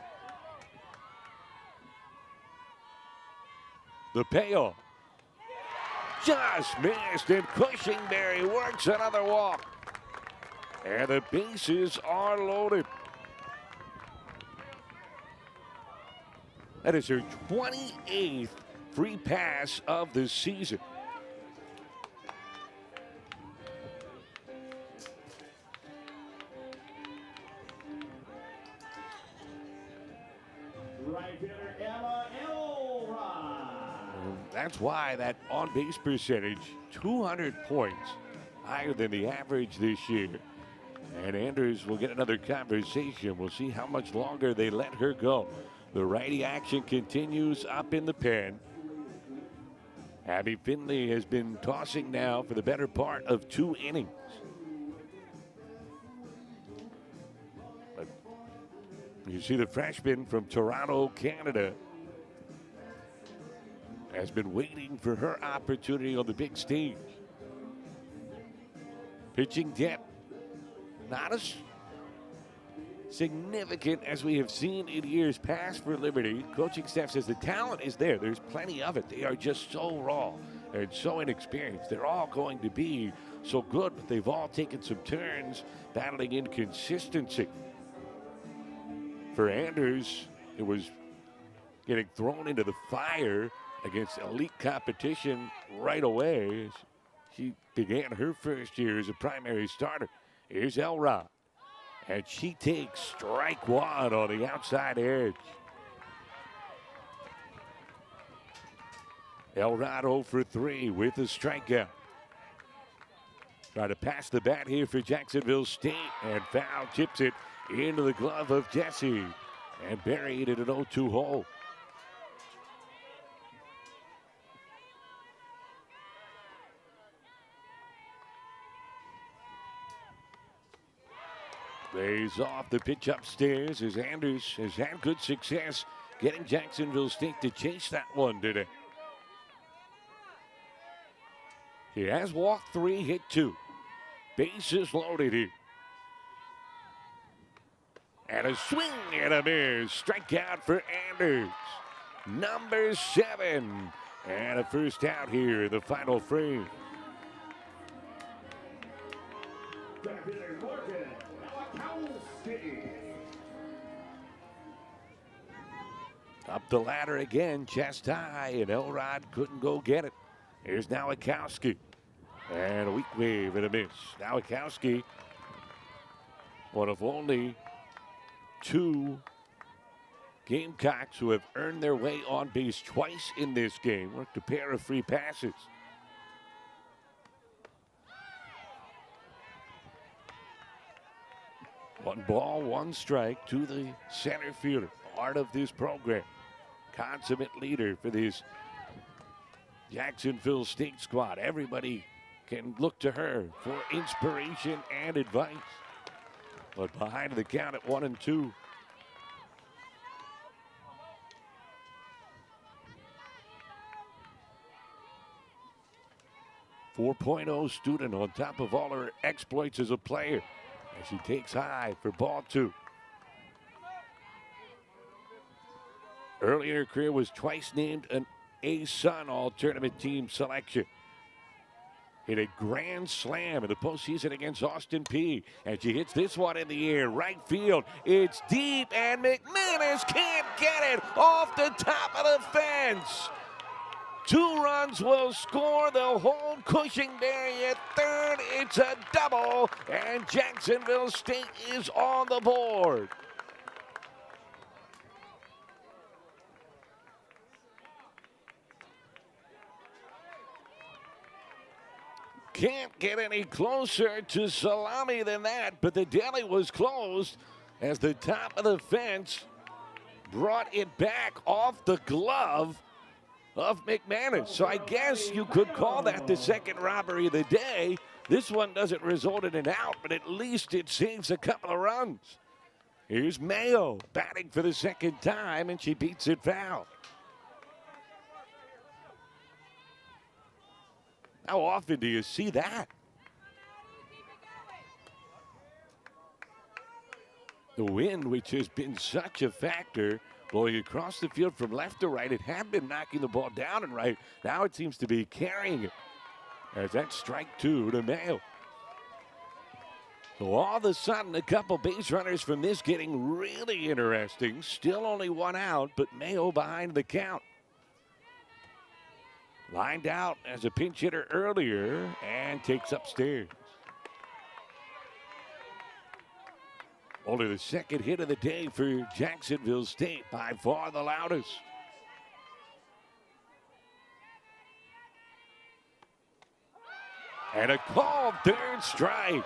The payoff just missed, and Cushingberry works another walk. And the bases are loaded. That is her 28th free pass of the season. That's why that on-base percentage, 200 points, higher than the average this year. And Anders will get another conversation. We'll see how much longer they let her go. The righty action continues up in the pen. Abby Finley has been tossing now for the better part of 2 innings. But you see the freshman from Toronto, Canada, has been waiting for her opportunity on the big stage. Pitching depth, not as significant as we have seen in years past for Liberty. Coaching staff says the talent is there. There's plenty of it. They are just so raw and so inexperienced. They're all going to be so good, but they've all taken some turns battling inconsistency. For Anders, it was getting thrown into the fire against elite competition right away. She began her first year as a primary starter. Here's Elrod. And she takes strike one on the outside edge. Elrod 0 for 3 with a strikeout. Try to pass the bat here for Jacksonville State, and foul tips it into the glove of Jesse and buried in an 0-2 hole. Lays off the pitch upstairs as Anders has had good success getting Jacksonville State to chase that one today. He has walked 3, hit 2. Bases loaded here. And a swing and a miss. Strikeout for Anders. Number 7. And a first out here in the final frame. Up the ladder again, chest high, and Elrod couldn't go get it. Here's Nowakowski. And a weak wave and a miss. Nowakowski, one of only 2 Gamecocks who have earned their way on base twice in this game. Worked a pair of free passes. One ball, 1 strike to the center fielder. Part of this program. Consummate leader for this Jacksonville State squad. Everybody can look to her for inspiration and advice. But behind the count at 1-2. .4 student on top of all her exploits as a player. As she takes high for ball 2. Early in her career was twice named an A-Sun All-Tournament team selection. Hit a grand slam in the postseason against Austin Peay. And she hits this one in the air, right field. It's deep, and McManus can't get it off the top of the fence. 2 runs will score. They'll hold Cushingberry at third. It's a double, and Jacksonville State is on the board. Can't get any closer to salami than that, but the deli was closed as the top of the fence brought it back off the glove of McManus. So I guess you could call that the second robbery of the day. This one doesn't result in an out, but at least it saves a couple of runs. Here's Mayo batting for the second time, and she beats it foul. How often do you see that? The wind, which has been such a factor, blowing across the field from left to right. It had been knocking the ball down and right. Now it seems to be carrying it. As that's strike 2 to Mayo. So all of a sudden, a couple base runners from this getting really interesting. Still only 1 out, but Mayo behind the count. Lined out as a pinch hitter earlier and takes upstairs. Only the second hit of the day for Jacksonville State, by far the loudest. And a called third strike.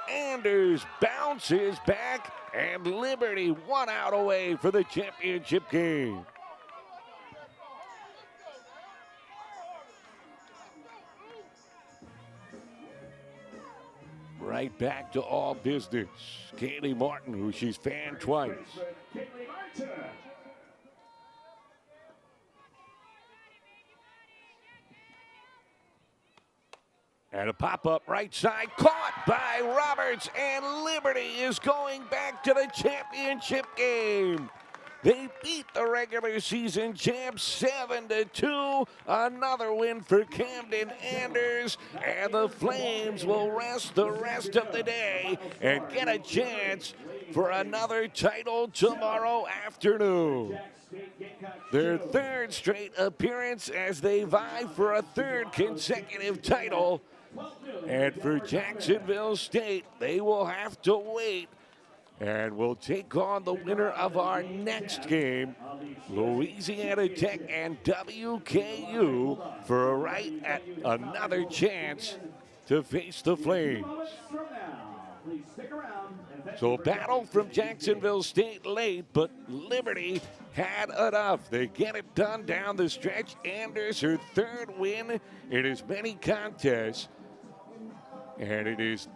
Anders bounces back, and Liberty 1 out away for the championship game. Right back to all business. Kaylee Martin, who she's fanned twice. And a pop-up right side, caught by Roberts, and Liberty is going back to the championship game. They beat the regular season champs 7-2. Another win for Camden Anders. And the Flames will rest the rest of the day and get a chance for another title tomorrow afternoon. their third straight appearance as they vie for a third consecutive title. And for Jacksonville State, they will have to wait. And we'll take on the winner of our next game, Louisiana Tech and WKU, for a right at another chance to face the Flames. So battle from Jacksonville State late, but Liberty had enough. They get it done down the stretch. Anders, her third win in as many contests. And it is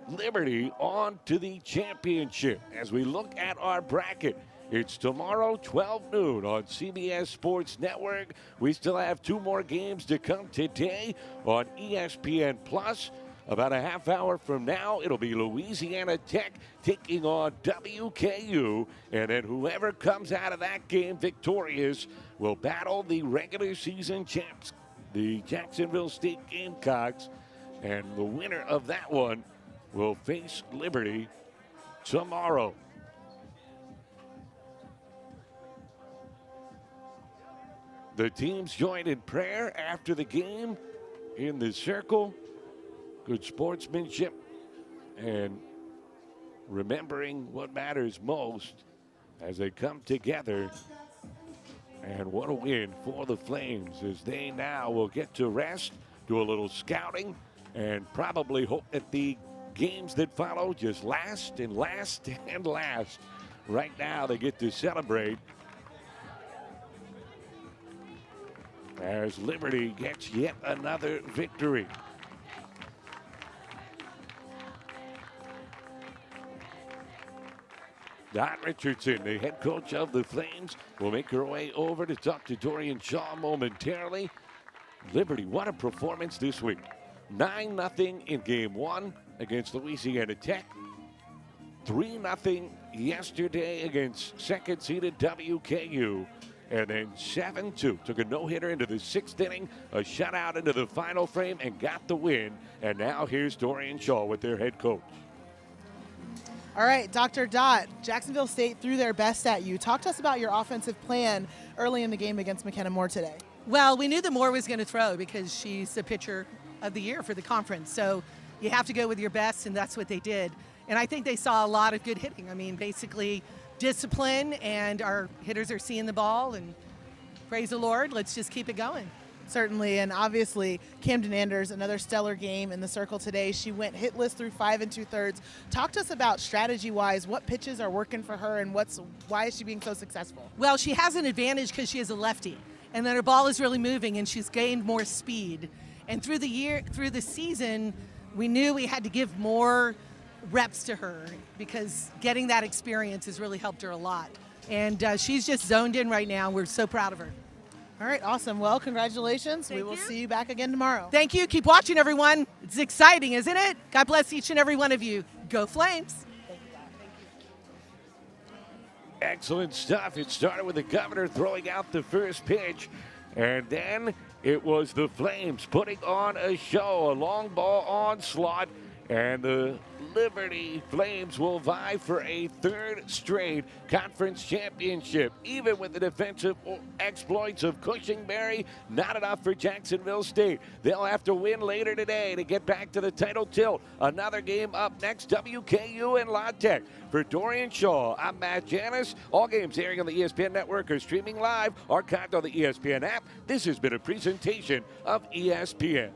Liberty on to the championship. As we look at our bracket, it's tomorrow, 12 noon on CBS Sports Network. We still have 2 more games to come today on ESPN Plus. About a half hour from now, it'll be Louisiana Tech taking on WKU. And then whoever comes out of that game victorious will battle the regular season champs, the Jacksonville State Gamecocks. And the winner of that one will face Liberty tomorrow. The teams joined in prayer after the game in the circle. Good sportsmanship and remembering what matters most as they come together. And what a win for the Flames as they now will get to rest, do a little scouting, and probably hope that the games that follow just last and last and last. Right now they get to celebrate as Liberty gets yet another victory. Don Richardson, the head coach of the Flames, will make her way over to talk to Dorian Shaw momentarily. Liberty, what a performance this week. 9-0 in game 1 against Louisiana Tech. 3-0 yesterday against second-seeded WKU. And then 7-2. Took a no-hitter into the 6th inning, a shutout into the final frame, and got the win. And now here's Dorian Shaw with their head coach. All right, Dr. Dot, Jacksonville State threw their best at you. Talk to us about your offensive plan early in the game against McKenna Moore today. Well, we knew that Moore was going to throw because she's the pitcher of the year for the conference. So you have to go with your best, and that's what they did. And I think they saw a lot of good hitting. I mean, basically discipline, and our hitters are seeing the ball, and praise the Lord, let's just keep it going. Certainly, and obviously, Camden Anders, another stellar game in the circle today. She went hitless through 5 2/3. Talk to us about strategy-wise, what pitches are working for her, and why is she being so successful? Well, she has an advantage because she is a lefty, and then her ball is really moving, and she's gained more speed. And through the season, we knew we had to give more reps to her because getting that experience has really helped her a lot. And she's just zoned in right now. We're so proud of her. All right, awesome. Well, congratulations. Thank we will you. see you back again tomorrow. Thank you. Keep watching, everyone. It's exciting, isn't it? God bless each and every one of you. Go Flames. Excellent stuff. It started with the governor throwing out the first pitch, and then it was the Flames putting on a show, a long ball onslaught, and the Liberty Flames will vie for a third straight conference championship. Even with the defensive exploits of Cushingberry, not enough for Jacksonville State. They'll have to win later today to get back to the title tilt. Another game up next, WKU and La Tech. For Dorian Shaw, I'm Matt Janis. All games airing on the ESPN Network are streaming live, archived on the ESPN app. This has been a presentation of ESPN.